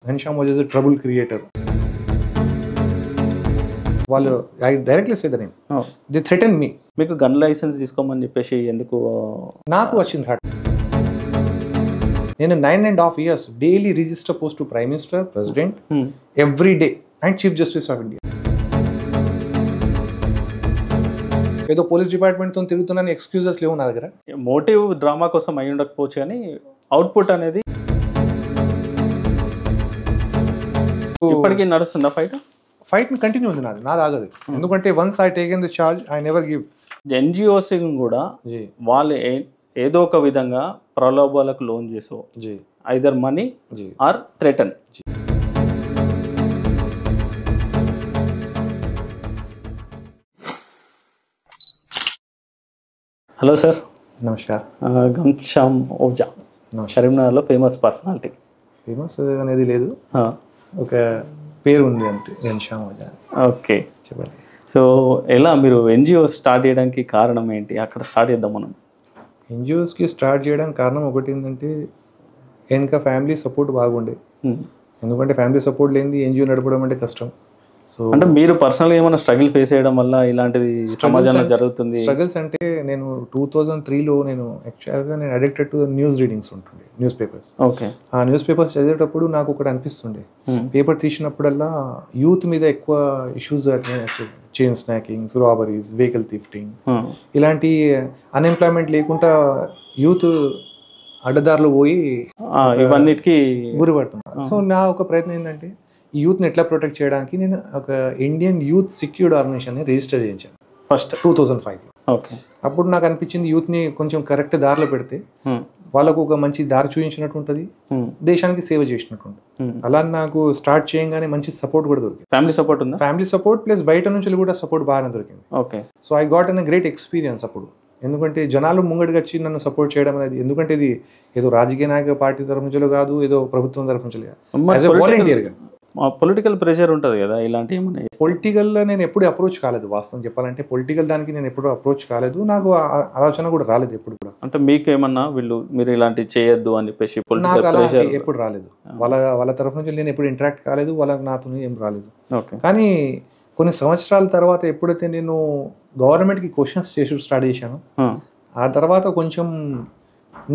Ghanshyam was a trouble creator. వాళ్ళు I directly say the name they threaten me. మీకు gun licence తీసుకోమని చెప్పేసి ఎందుకు? నాకు వచ్చింది థాట్. నేను 9.5 years daily register post to prime minister, president every day and chief justice of India. ఏదో police డిపార్ట్మెంట్తో తిరుగుతున్నాను ఎక్స్క్యూజెస్ లేవు నా దగ్గర. మోటివ్ డ్రామా కోసం అయి ఉండకపోవచ్చు కానీ అవుట్పుట్ అనేది ఇప్పటికీ నడుస్తుందా ఫైట్ కంటిన్యూ ఉంది నాది ఆగదు. ఎందుకంటే once I taken the charge I never give. NGOs కూడా వాళ్ళు ఏదో ఒక విధంగా ప్రలోభాలకు లోన్ చేసో either money or threaten. Hello sir. నమస్కార్. ఘన్శ్యామ్ ఓజా కరీంనగర్లో ఫేమస్ పర్సనాలిటీ. ఫేమస్ అనేది లేదు, ఒక పేరు ఉంది అంటే ఘన్శ్యామ్ ఓజా. ఓకే చెప్పండి. సో ఎలా మీరు ఎన్జిఓ స్టార్ట్ చేయడానికి కారణం ఏంటి? అక్కడ స్టార్ట్ చేద్దాం మనం. ఎన్జిఓస్కి స్టార్ట్ చేయడానికి కారణం ఒకటి ఏంటంటే వెనక ఫ్యామిలీ సపోర్ట్ బాగుండే. ఎందుకంటే ఫ్యామిలీ సపోర్ట్ లేనిది ఎన్జిఓ నడపడం అంటే కష్టం. సో అంటే మీరు పర్సనల్గా ఏమైనా స్ట్రగుల్ ఫేస్ చేయడం వల్ల ఇలాంటిది సమాజంలో జరుగుతుంది? స్ట్రగుల్స్ అంటే నేను 2003లో నేను యాక్చువల్గా అడిక్టెడ్ టు న్యూస్ రీడింగ్స్ ఉంటుండే, న్యూస్ పేపర్స్. ఓకే. ఆ న్యూస్ పేపర్స్ చదివేటప్పుడు నాకు ఒకటి అనిపిస్తుండే, పేపర్ తీసినప్పుడల్లా యూత్ మీద ఎక్కువ ఇష్యూస్ చైన్ స్నాకింగ్స్, రాబరీస్, వెహికల్ థిఫ్టింగ్, ఇలాంటి అన్ఎంప్లాయ్మెంట్ లేకుండా యూత్ అడ్డదారులు పోయి ఇవన్నిటికీ గురిపడుతున్నారు. సో నా ఒక ప్రయత్నం ఏంటంటే ఈ యూత్ని ఎట్లా ప్రొటెక్ట్ చేయడానికి నేను ఒక ఇండియన్ యూత్ సెక్యూర్డ్ ఆర్గనైజేషన్ని రిజిస్టర్ చేయించాను ఫస్ట్ 2005లో. ఓకే. అప్పుడు నాకు అనిపించింది యూత్ని కొంచెం కరెక్ట్ దారిలో పెడితే వాళ్ళకు ఒక మంచి దారి చూపించినట్టు ఉంటుంది, దేశానికి సేవ చేసినట్టు ఉంటుంది. అలా నాకు స్టార్ట్ చేయగానే మంచి సపోర్ట్ కూడా దొరికింది. ఫ్యామిలీ సపోర్ట్ ఉందా? ఫ్యామిలీ సపోర్ట్ ప్లస్ బయట నుంచి కూడా సపోర్ట్ బాగానే దొరికింది. Okay. So I got an great experience అప్పుడు. ఎందుకంటే జనాలు ముంగడికి వచ్చి నన్ను సపోర్ట్ చేయడం అనేది, ఎందుకంటే ఇది ఏదో రాజకీయ నాయక పార్టీ తరఫు నుంచి కాదు, ఏదో ప్రభుత్వం తరఫు నుంచి కాదు, యాజ్ ఎ వాలంటీర్గా. పొలిటికల్ ప్రెషర్ ఉంటుంది కదా ఇలాంటి? పొలిటికల్లో నేను ఎప్పుడు అప్రోచ్ కాలేదు, వాస్తవం చెప్పాలంటే పొలిటికల్ దానికి నేను ఎప్పుడు అప్రోచ్ కాలేదు, నాకు ఆలోచన కూడా రాలేదు ఎప్పుడు కూడా. అంటే మీకు ఏమన్నా మీరు ఇలాంటి చేయొద్దు అని చెప్పేసి నాకు అలా ఎప్పుడు రాలేదు. వాళ్ళ తరఫు నుంచి నేను ఎప్పుడు ఇంటరాక్ట్ కాలేదు, వాళ్ళకి నాతో ఏం రాలేదు. కానీ కొన్ని సంవత్సరాల తర్వాత ఎప్పుడైతే నేను గవర్నమెంట్కి క్వశ్చన్స్ చేసి స్టార్ట్ చేశాను, ఆ తర్వాత కొంచెం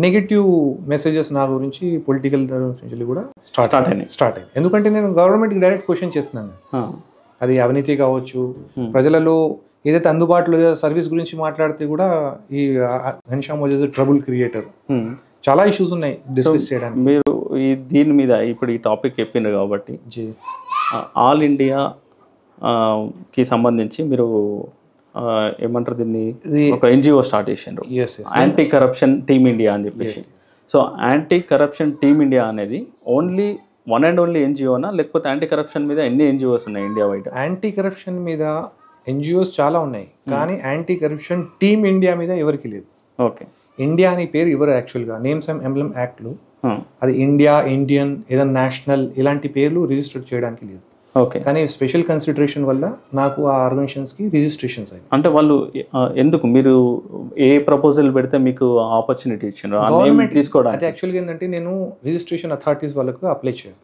నెగిటివ్ మెసేజెస్ నా గురించి పొలిటికల్ నుంచి కూడా స్టార్ట్ అయ్యాయి. ఎందుకంటే నేను గవర్నమెంట్కి డైరెక్ట్ క్వశ్చన్ చేస్తున్నాను, అది అవినీతి కావచ్చు, ప్రజలలో ఏదైతే అందుబాటులో సర్వీస్ గురించి మాట్లాడితే కూడా ఈ ఘన్శ్యామ్ వాజ్ ట్రబుల్ క్రియేటర్, చాలా ఇష్యూస్ ఉన్నాయి డిస్కస్ చేయడానికి. మీరు దీని మీద ఇప్పుడు ఈ టాపిక్ చెప్పిండ్రు కాబట్టి ఆల్ ఇండియా కి సంబంధించి మీరు ఏమంటారు దీన్ని, ఒక ఎన్జిఓ స్టార్ట్ చేసిండ్రు, యాంటీ కరప్షన్ టీమ్ ఇండియా అని చెప్పేసి. So anti corruption team India అనేది ఓన్లీ వన్ అండ్ ఓన్లీ ఎన్జిఓనా, లేకపోతే యాంటీ కరప్షన్ మీద ఎన్ని ఎన్జిఓస్ ఉన్నాయి ఇండియా వైడ్? యాంటీ కరప్షన్ మీద ఎన్జిఓస్ చాలా ఉన్నాయి, కానీ యాంటీ కరప్షన్ టీమ్ ఇండియా మీద ఎవరికి లేదు. ఓకే. ఇండియా అని పేరు ఎవరు యాక్చువల్గా నేమ్స్ అండ్ ఎంబ్లమ్ యాక్ట్లో అది ఇండియా, ఇండియన్, ఏదైనా నేషనల్ ఇలాంటి పేర్లు రిజిస్టర్ చేయడానికి లేదు. ఓకే. కానీ స్పెషల్ కన్సిడరేషన్ వల్ల నాకు ఆ ఆర్గనైజేషన్స్కి రిజిస్ట్రేషన్స్ అయ్యాయి. అంటే వాళ్ళు ఎందుకు, మీరు ఏ ప్రపోజల్ పెడితే మీకు ఆపర్చునిటీ ఇచ్చిండ్రు గవర్నమెంట్ తీసుకోవడానికి? అది యాక్చువల్గా ఏంటంటే నేను రిజిస్ట్రేషన్ అథారిటీస్ వాళ్ళకు అప్లై చేయాలి.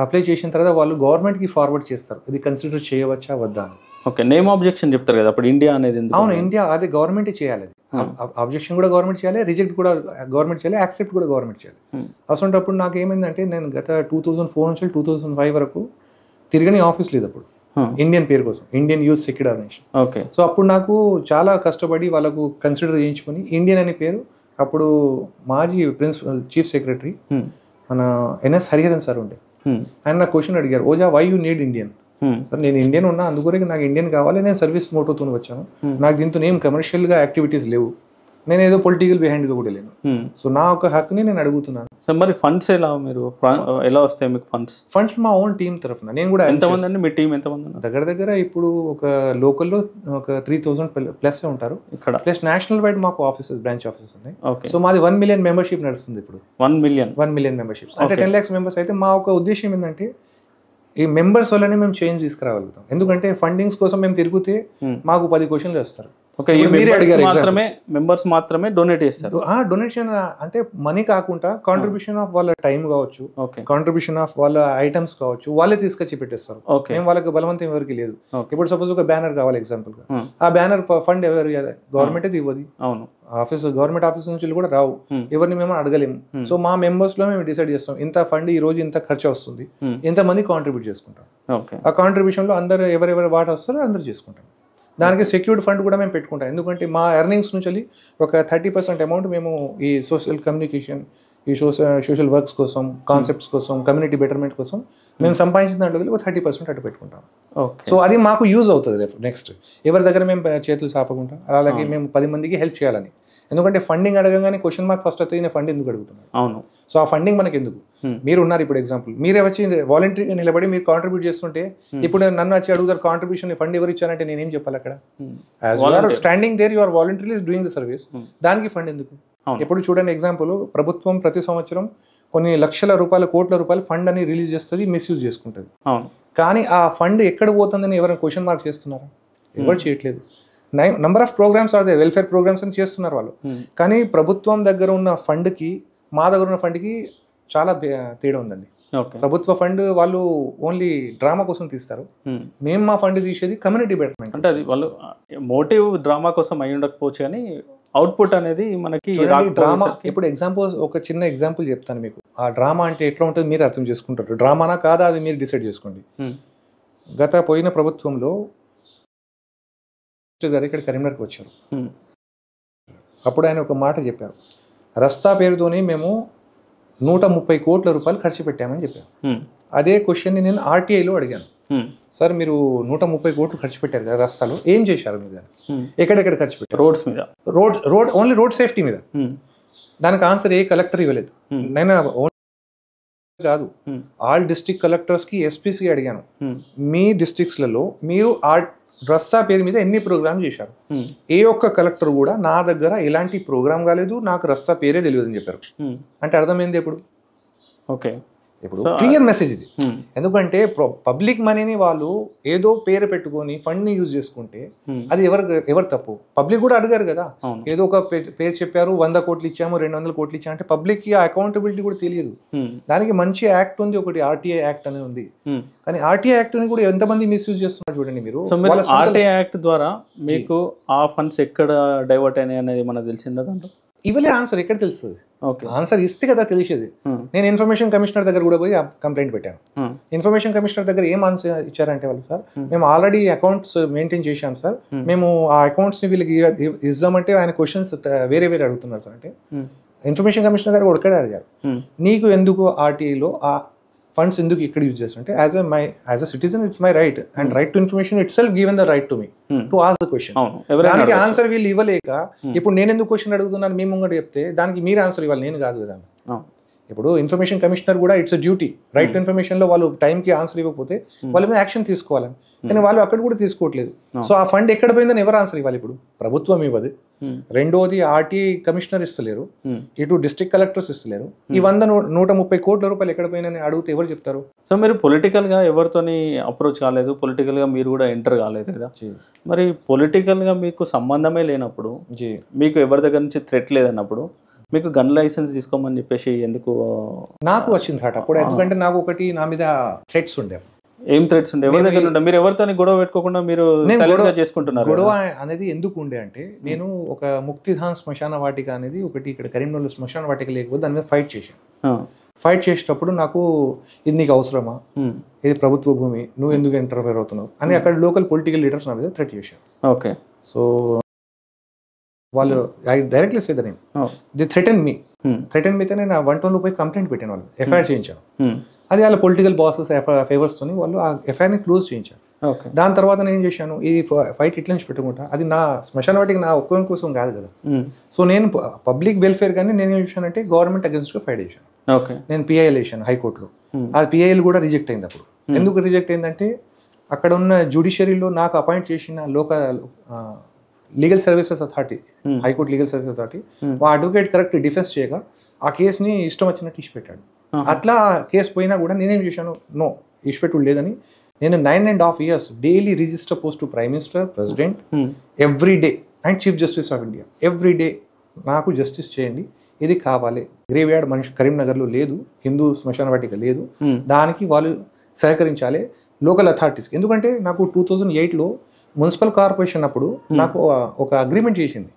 అప్లై చేసిన తర్వాత వాళ్ళు గవర్నమెంట్కి ఫార్వర్డ్ చేస్తారు, ఇది కన్సిడర్ చేయవచ్చా వద్దా అని. ఓకే. నేమ్ ఆబ్జెక్షన్ చెప్తారు కదా అప్పుడు ఇండియా అనేది? అవును, ఇండియా అదే గవర్నమెంటే చేయాలి. అది ఆబ్జెక్షన్ కూడా గవర్నమెంట్ చేయాలి, రిజెక్ట్ కూడా గవర్నమెంట్ చేయాలి, యాక్సెప్ట్ కూడా గవర్నమెంట్ చేయాలి. అసలు నాకు ఏమైందంటే నేను గత 2004 నుంచి 2005 వరకు తిరగని ఆఫీస్ లేదు అప్పుడు, ఇండియన్ పేరు కోసం, Indian youth security organisation. Okay. So అప్పుడు నాకు చాలా కష్టపడి వాళ్ళకు కన్సిడర్ చేయించుకొని ఇండియన్ అనే పేరు, అప్పుడు మాజీ ప్రిన్సిపల్ చీఫ్ సెక్రటరీ మన ఎన్ఎస్ హరిహరన్ సార్ ఉండే, ఆయన నాకు క్వశ్చన్ అడిగారు, Ojha why you need Indian? Sir నేను ఇండియన్ ఉన్నా, అందుకొరకు నాకు ఇండియన్ కావాలి, నేను సర్వీస్ మోటోతో వచ్చాను, నాకు దీంతో ఏం కమర్షియల్గా యాక్టివిటీస్ లేవు, నేను ఏదో పొలిటికల్ బిహైండ్గా కూడా లేను, సో నా ఒక హక్కుని నేను అడుగుతున్నాను. సో మరి ఫండ్స్ ఎలా వస్తాయి మీకు? ఫండ్స్ మా ఓన్ టీమ్ తరఫున. నేను కూడా ఎంతమంది అండి మీ టీం? ఎంతమంది? దగ్గర ఇప్పుడు ఒక లోకల్లో ఒక 3000 ప్లస్ ఉంటారు ఇక్కడ, ప్లస్ నేషనల్ వైడ్ మాకు ఆఫీసెస్, బ్రాంచ్ ఆఫీసెస్ ఉన్నాయి. సో మాది 1 million మెంబర్షిప్ నడుస్తుంది ఇప్పుడు. 1 million మెంబర్షిప్స్ అంటే 10 lakhs మెంబర్స్. అయితే మా ఒక ఉద్దేశం ఏంటంటే ఈ మెంబర్స్ వల్లనే మేము చేంజ్ తీసుకురాగలుగుతాం. ఎందుకంటే ఫండింగ్స్ కోసం మేము తిరిగితే మాకు 10 క్వశ్చన్లు వేస్తారు, ఓకే, ఈ మీరే అడిగారు మాత్రమే మెంబర్స్ మాత్రమే డొనేట్ చేస్తారు. డొనేషన్ అంటే మనీ కాకుండా కాంట్రిబ్యూషన్ ఆఫ్ వాళ్ళ టైం కావచ్చు, ఓకే, కాంట్రిబ్యూషన్ ఆఫ్ వాళ్ళ ఐటమ్స్ కావచ్చు, వాళ్ళే తీసుకొచ్చి పెట్టేస్తారు. ఓకే, మేము వాళ్ళకి బలవంతం ఎవరికి లేదు. Okay. ఇప్పుడు సపోజ్ ఒక బ్యానర్ కావాలి ఎగ్జాంపుల్ గా, ఆ బ్యానర్ ఫండ్ ఎవరు గవర్నమెంట్ ఇవ్వదు. అవును, గవర్నమెంట్ ఆఫీస్ నుంచి కూడా రావు, ఎవరిని మేము అడగలేము. సో మా మెంబర్స్ లో మేము డిసైడ్ చేస్తాం ఇంత ఫండ్ ఈ రోజు ఇంత ఖర్చు వస్తుంది, ఎంతమంది కాంట్రిబ్యూట్ చేసుకుంటాం. ఆ కాంట్రిబ్యూషన్ లో అందరు ఎవరెవరు వాట వస్తారో అందరూ చేసుకుంటాం. దానికి సెక్యూర్డ్ ఫండ్ కూడా మేము పెట్టుకుంటాం. ఎందుకంటే మా ఎర్నింగ్స్ నుంచి ఒక 30% అమౌంట్ మేము ఈ సోషల్ కమ్యూనికేషన్, ఈ సోషల్ వర్క్స్ కోసం, కాన్సెప్ట్స్ కోసం, కమ్యూనిటీ బెటర్మెంట్ కోసం మేము సంపాదించిన దాంట్లో ఒక 30% అటు పెట్టుకుంటాం. సో అది మాకు యూజ్ అవుతుంది నెక్స్ట్ ఎవరి దగ్గర మేము చేతులు చాపకుండా. అలాగే మేము 10 మందికి హెల్ప్ చేయాలని. ఎందుకంటే ఫండింగ్ అడగగానే క్వశ్చన్ మార్క్ ఫస్ట్ అయితే ఫండ్ ఎందుకు అడుగుతున్నారు. అవును. సో ఆ ఫండింగ్ మనకి ఎందుకు? మీరు ఉన్నారు ఇప్పుడు ఎగ్జాంపుల్, మీరే వచ్చి వాలంటరీగా నిలబడి మీరు కాంట్రిబ్యూట్ చేస్తుంటే, ఇప్పుడు నన్ను వచ్చి అడుగుతారు కాంట్రిబ్యూషన్ ఫండ్ ఎవరు ఇచ్చారంటే నేనేం చెప్పాలి అక్కడ? As you are standing there, you are voluntarily doing the service. దానికి ఫండ్ ఎందుకు? ఎప్పుడు చూడండి ఎగ్జాంపుల్, ప్రభుత్వం ప్రతి సంవత్సరం కొన్ని లక్షల రూపాయలు, కోట్ల రూపాయలు ఫండ్ అని రిలీజ్ చేస్తుంది, మిస్యూజ్ చేసుకుంటుంది. కానీ ఆ ఫండ్ ఎక్కడ పోతుందని ఎవరైనా క్వశ్చన్ మార్క్ చేస్తున్నారా? ఎవరు చేయట్లేదు. Number of programmes are they, welfare programmes అని చేస్తున్నారు వాళ్ళు. కానీ ప్రభుత్వం దగ్గర ఉన్న ఫండ్కి మా దగ్గర ఉన్న ఫండ్కి చాలా తేడా ఉందండి. ప్రభుత్వ ఫండ్ వాళ్ళు ఓన్లీ డ్రామా కోసం తీస్తారు, మేము మా ఫండ్ తీసేది కమ్యూనిటీ బెటర్మెంట్. అంటే అది వాళ్ళు మోటివ్ డ్రామా కోసం అయి ఉండకపోవచ్చు, కానీ అవుట్పుట్ అనేది మనకి డ్రామా. ఇప్పుడు ఎగ్జాంపుల్, ఒక చిన్న ఎగ్జాంపుల్ చెప్తాను మీకు. ఆ డ్రామా అంటే ఎట్లా ఉంటుంది మీరు అర్థం చేసుకుంటారు. డ్రామానా కాదా అది మీరు డిసైడ్ చేసుకోండి. గత పోయిన ప్రభుత్వంలో గారు ఇక్కడ కరీంనగర్కి వచ్చారు. అప్పుడు ఆయన ఒక మాట చెప్పారు, రస్తా పేరుతోనే మేము 130 కోట్ల రూపాయలు ఖర్చు పెట్టామని చెప్పారు. అదే క్వశ్చన్ని నేను ఆర్టీఐలో అడిగాను, సార్ మీరు 130 కోట్లు ఖర్చు పెట్టారు కదా రస్తాలో, ఏం చేశారు మీరు? ఎక్కడెక్కడ ఖర్చు పెట్టారు? రోడ్స్ మీద, ఓన్లీ రోడ్ సేఫ్టీ మీద. దానికి ఆన్సర్ ఏ కలెక్టర్ ఇవ్వలేదు. నేను కాదు, ఆల్ డిస్ట్రిక్ట్ కలెక్టర్స్కి, ఎస్పీస్కి అడిగాను, మీ డిస్ట్రిక్ట్స్లలో మీరు రస్తా పేరు మీద ఎన్ని ప్రోగ్రామ్ చేశారు? ఏ ఒక్క కలెక్టర్ కూడా నా దగ్గర ఎలాంటి ప్రోగ్రామ్ కాలేదు, నాకు రస్తా పేరే తెలియదు అని చెప్పారు. అంటే అర్థమైంది ఇప్పుడు. ఓకే, ఇప్పుడు క్లియర్ మెసేజ్ ఇది. ఎందుకంటే పబ్లిక్ మనీని వాళ్ళు ఏదో పేరు పెట్టుకొని ఫండ్ ని యూజ్ చేసుకుంటే అది ఎవరు తప్పు? పబ్లిక్ కూడా అడిగారు కదా, ఏదో ఒక పేరు చెప్పారు, 100 కోట్లు ఇచ్చాము, 200 కోట్లు ఇచ్చాము అంటే పబ్లిక్ కి అకౌంటబిలిటీ కూడా తెలియదు. దానికి మంచి యాక్ట్ ఉంది, ఒకటి ఆర్టీఐ యాక్ట్ అనేది ఉంది. కానీ ఆర్టీఐ యాక్ట్ ని కూడా ఎంతమంది మిస్యూజ్ చేస్తున్నారు చూడండి మీరు. ఆర్టీఐ యాక్ట్ ద్వారా మీకు ఆ ఫండ్స్ ఎక్కడ డైవర్ట్ అయినాయి అనేది మనకు తెలిసిందా? దాంట్లో ఇవ్వలే ఆన్సర్ ఎక్కడ తెలుస్తుంది? ఆన్సర్ ఇస్తే కదా తెలిసేది. నేను ఇన్ఫర్మేషన్ కమిషనర్ దగ్గర కూడా పోయి కంప్లైంట్ పెట్టాను. ఇన్ఫర్మేషన్ కమిషనర్ దగ్గర ఏం ఆన్సర్ ఇచ్చారంటే వాళ్ళు, సార్ మేము ఆల్రెడీ అకౌంట్స్ మెయింటైన్ చేశాం సార్, మేము ఆ అకౌంట్స్ ని వీళ్ళకి ఇద్దామంటే ఆయన క్వశ్చన్స్ వేరే అడుగుతున్నారు సార్. అంటే ఇన్ఫర్మేషన్ కమిషనర్ గారు ఒక్కడే అడిగారు, నీకు ఎందుకు ఆర్టీఐలో ఆ ఫండ్స్ ఎందుకు ఇక్కడ యూజ్ చేస్తుంటే, as a citizen it's my right and right to information it self given the right to me to ask the question. దానికి ఆన్సర్ వీళ్ళు ఇవ్వలేక ఇప్పుడు నేను ఎందుకు క్వశ్చన్ అడుగుతున్నాను మీ ముంగట చెప్తే దానికి మీరు ఆన్సర్ ఇవ్వాలి, నేను కాదు కదా. ఇప్పుడు ఇన్ఫర్మేషన్ కమిషనర్ కూడా it's a duty, right to information లో వాళ్ళు టైంకి ఆన్సర్ ఇవ్వకపోతే వాళ్ళ మీద యాక్షన్ తీసుకోవాలని. కానీ వాళ్ళు అక్కడ కూడా తీసుకోవట్లేదు. సో ఆ ఫండ్ ఎక్కడ పోయిందని ఎవరు ఆన్సర్ ఇవ్వాలి? ఇప్పుడు ప్రభుత్వం ఇవ్వదు, రెండోది ఆర్టీఐ కమిషనర్ ఇస్తలేరు, ఇటు డిస్ట్రిక్ట్ కలెక్టర్స్ ఇస్తలేరు. ఈ 130 కోట్ల రూపాయలు ఎక్కడ పోయినని అడిగితే ఎవరు చెప్తారు? సో మీరు పొలిటికల్ గా ఎవరితోని అప్రోచ్ కాలేదు, పొలిటికల్ గా మీరు కూడా ఎంటర్ కాలేదు కదా. మరి పొలిటికల్ గా మీకు సంబంధమే లేనప్పుడు, మీకు ఎవరి దగ్గర నుంచి థ్రెట్ లేదన్నప్పుడు మీకు గన్ లైసెన్స్ తీసుకోమని చెప్పేసి ఎందుకు? నాకు వచ్చింది థాట్ అప్పుడు. ఎందుకంటే నాకు ఒకటి నా మీద థ్రెట్స్ ఉండే. ఏం థ్రెట్స్ ఉండే? ఎవరి దగ్గర ఉండే? మీరు ఎవరితో గొడవ పెట్టుకోకుండా మీరు చేసుకుంటున్నారు? గొడవ అనేది ఎందుకు ఉండే అంటే, నేను ఒక ముక్తిధాన్ శ్మశాన వాటిక అనేది ఒకటి ఇక్కడ కరీంనగర్లో శ్మశాన వాటిక లేకపోతే దాని మీద ఫైట్ చేశాను. ఫైట్ చేసేటప్పుడు నాకు ఇది నీకు అవసరమా, ఇది ప్రభుత్వ భూమి, నువ్వు ఎందుకు ఇంటర్ఫేర్ అవుతున్నావు అని అక్కడ లోకల్ పొలిటికల్ లీడర్స్ నా మీద థ్రెట్ చేశారు. ఓకే, సో వాళ్ళు I directly say the name, the threaten me. Threaten మీతో నేను 112 పోయి కంప్లైంట్ పెట్టాను, వాళ్ళు ఎఫ్ఐఆర్ చేయించాను. అది వాళ్ళ పొలిటికల్ బాసెస్ ఫేవర్స్తో వాళ్ళు ఆ ఎఫ్ఐఆర్ని క్లోజ్ చేయించారు. దాని తర్వాత నేను ఏం చేశాను, ఈ ఫైట్ ఇట్లా నుంచి పెట్టుకుంటా, అది నా శ్మశాన వాటికి నా ఒక్కరి కోసం కాదు కదా. సో నేను పబ్లిక్ వెల్ఫేర్ కానీ నేను ఏం చేశానంటే గవర్నమెంట్ అగేన్స్ట్గా ఫైట్ చేశాను. నేను పిఐఎల్ వేసాను హైకోర్టులో. ఆ పిఐఎల్ కూడా రిజెక్ట్ అయింది. అప్పుడు ఎందుకు రిజెక్ట్ అయిందంటే, అక్కడ ఉన్న జ్యుడిషియరీలో నాకు అపాయింట్ చేసిన legal services authority, high court legal services authority, ఆ అడ్వకేట్ కరెక్ట్ డిఫెన్స్ చేయగా ఆ కేసుని ఇష్టం వచ్చినట్టు ఇచ్చిపెట్టాడు. అట్లా కేసు పోయినా కూడా నేనేం చేశాను, నో ఇచ్చిపెట్టుడు లేదని నేను 9.5 years daily register post to prime minister, president, every day and chief justice of India every day నాకు జస్టిస్ చేయండి, ఇది కావాలి. గ్రేవ్ యార్డ్ మనిషి కరీంనగర్లో లేదు, హిందూ శ్మశాన వాటిక లేదు, దానికి వాళ్ళు సహకరించాలి లోకల్ అథారిటీస్కి. ఎందుకంటే నాకు 2008లో మున్సిపల్ కార్పొరేషన్ అప్పుడు నాకు ఒక అగ్రిమెంట్ చేసింది,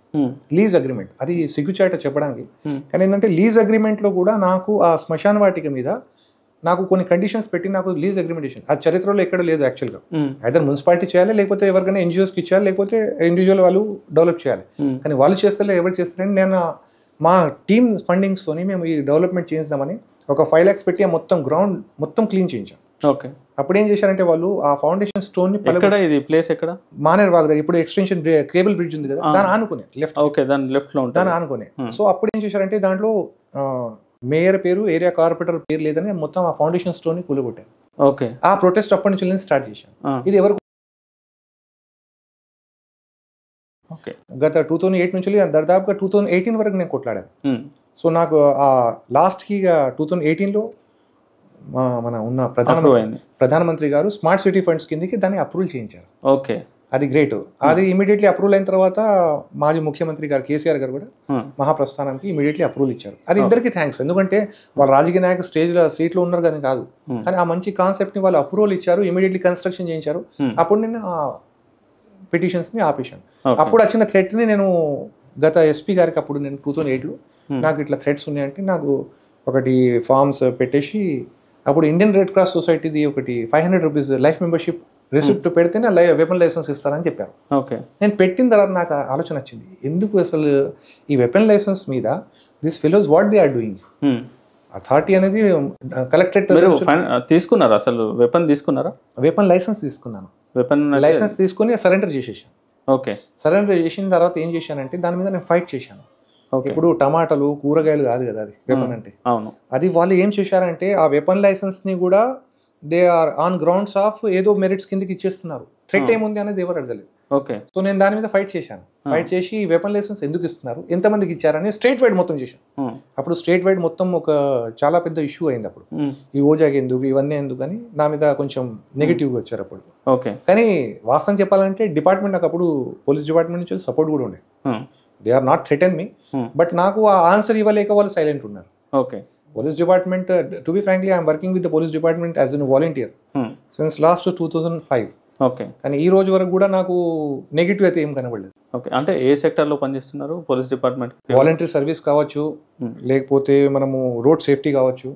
లీజ్ అగ్రిమెంట్. అది సిగ్గుచాట చెప్పడానికి, కానీ ఏంటంటే లీజ్ అగ్రిమెంట్లో కూడా నాకు ఆ శ్మశాన వాటిక మీద నాకు కొన్ని కండిషన్స్ పెట్టి నాకు లీజ్ అగ్రిమెంట్ ఇచ్చింది. ఆ చరిత్రలో ఎక్కడ లేదు యాక్చువల్గా. అయితే మున్సిపాలిటీ చేయాలి, లేకపోతే ఎవరికైనా ఎన్జిఓస్కి ఇచ్చేయాలి, లేకపోతే ఇండివిజువల్ వాళ్ళు డెవలప్ చేయాలి. కానీ వాళ్ళు చేస్తలే, ఎవరు చేస్తారని నేను మా టీమ్ ఫండింగ్స్తోని మేము ఈ డెవలప్మెంట్ చేద్దామని ఒక 5 lakhs పెట్టి మొత్తం గ్రౌండ్ మొత్తం క్లీన్ చేయించాం. ఓకే. అప్పుడు ఏం చేశారంటే వాళ్ళు ఆ ఫౌండేషన్ స్టోన్ ఇది ప్లేస్ ఎక్కడ, మానేర్ వాగ్ దగ్గర, ఇప్పుడు ఎక్స్టెన్షన్ కేబుల్ బ్రిడ్జ్ ఉంది కదా, దాని ఆనుకునే లెఫ్ట్. ఓకే, దాని లెఫ్ట్ లో దాని ఆనుకునే. సో అప్పుడు ఏం చేశారంటే దాంట్లో మేయర్ పేరు, ఏరియా కార్పొరేటర్ పేరు లేదని మొత్తం ఆ ఫౌండేషన్ స్టోన్ ని కూలగొట్టారు. ఓకే. ఆ ప్రొటెస్ట్ అప్పటి నుంచి నేను స్టార్ట్ చేశాను. ఇది ఎవరు గత 2008 నుంచి దాదాపుగా 2018 వరకు నేను కొట్లాడాను. సో నాకు ఆ లాస్ట్కి 2018లో మన ఉన్న ప్రధానమంత్రి గారు స్మార్ట్ సిటీ ఫండ్స్ కిందకి దాన్ని అప్రూవల్ చేయించారు. ఓకే, అది గ్రేట్. అది ఇమీడియట్లీ అప్రూవల్ అయిన తర్వాత మాజీ ముఖ్యమంత్రి గారు కేసీఆర్ గారు కూడా మహాప్రస్థానానికి ఇమీడియట్లీ అప్రూవల్ ఇచ్చారు. అది ఇద్దరికి థ్యాంక్స్. ఎందుకంటే వాళ్ళ రాజకీయ నాయక సీట్లో ఉన్నారు కదా కాదు, కానీ ఆ మంచి కాన్సెప్ట్ ని వాళ్ళు అప్రూవల్ ఇచ్చారు, ఇమీడియట్లీ కన్స్ట్రక్షన్ చేయించారు. అప్పుడు నేను ఆ పిటిషన్స్ ని ఆపేశాను. అప్పుడు వచ్చిన థ్రెట్ ని నేను గత ఎస్పీ గారికి అప్పుడు నేను 2008లో నాకు ఇట్లా థ్రెట్స్ ఉన్నాయంటే నాకు ఒకటి ఫార్మ్స్ పెట్టేసి అప్పుడు ఇండియన్ రెడ్ క్రాస్ సొసైటీది ఒకటి 500 రూపీస్ లైఫ్ మెంబర్షిప్ రిసిప్ట్ పెడితేనే వెపన్ లైసెన్స్ ఇస్తారని చెప్పారు. ఓకే. నేను పెట్టిన తర్వాత నాకు ఆలోచన వచ్చింది, ఎందుకు అసలు ఈ వెపన్ లైసెన్స్ మీద this fellows what they are doing. Authority అనేది కలెక్టరేట్ తీసుకున్నారా, అసలు వెపన్ తీసుకున్నారా? వెపన్ లైసెన్స్ తీసుకున్నాను. వెపన్ లైసెన్స్ తీసుకుని సరెండర్ చేసేసాను. ఓకే. సరెండర్ చేసిన తర్వాత ఏం చేశానంటే దాని మీద నేను ఫైట్ చేశాను. ఇప్పుడు టమాటాలు కూరగాయలు కాదు కదా అది వెపన్ అంటే. అవును. అది వాళ్ళు ఏం చేశారంటే ఆ వెపన్ లైసెన్స్ ని కూడా they are on grounds of ఏదో మెరిట్స్ కిందకి ఇచ్చేస్తున్నారు. థ్రెట్ ఏముంది అనేది ఎవరు అడగలేదు. ఓకే. సో నేను దాని మీద ఫైట్ చేశాను. ఫైట్ చేసి వెపన్ లైసెన్స్ ఎందుకు ఇస్తున్నారు, ఎంతమందికి ఇచ్చారని స్టేట్ వైడ్ మొత్తం చేశాను. అప్పుడు స్టేట్ వైడ్ మొత్తం ఒక చాలా పెద్ద ఇష్యూ అయింది. అప్పుడు ఈ ఓజాకి ఎందుకు, ఇవన్నీ ఎందుకు అని నా మీద కొంచెం నెగిటివ్గా వచ్చారు అప్పుడు. ఓకే. కానీ వాస్తవం చెప్పాలంటే డిపార్ట్మెంట్ నాకు అప్పుడు పోలీస్ డిపార్ట్మెంట్ నుంచి సపోర్ట్ కూడా ఉండే. They are not threaten me, but నాకు ఆ ఆన్సర్ ఇవ్వలేక వాళ్ళు సైలెంట్ ఉన్నారు. Okay. Police department, to be frankly, I am working with the police department as a volunteer since last 2005. Okay. కానీ ఈ రోజు వరకు కూడా నాకు నెగిటివ్ అయితే ఏం కనబడలేదు. ఓకే. అంటే ఏ సెక్టర్లో పనిచేస్తున్నారు పోలీస్ డిపార్ట్మెంట్? వాలంటరీ సర్వీస్ కావచ్చు, లేకపోతే మనము రోడ్ సేఫ్టీ కావచ్చు,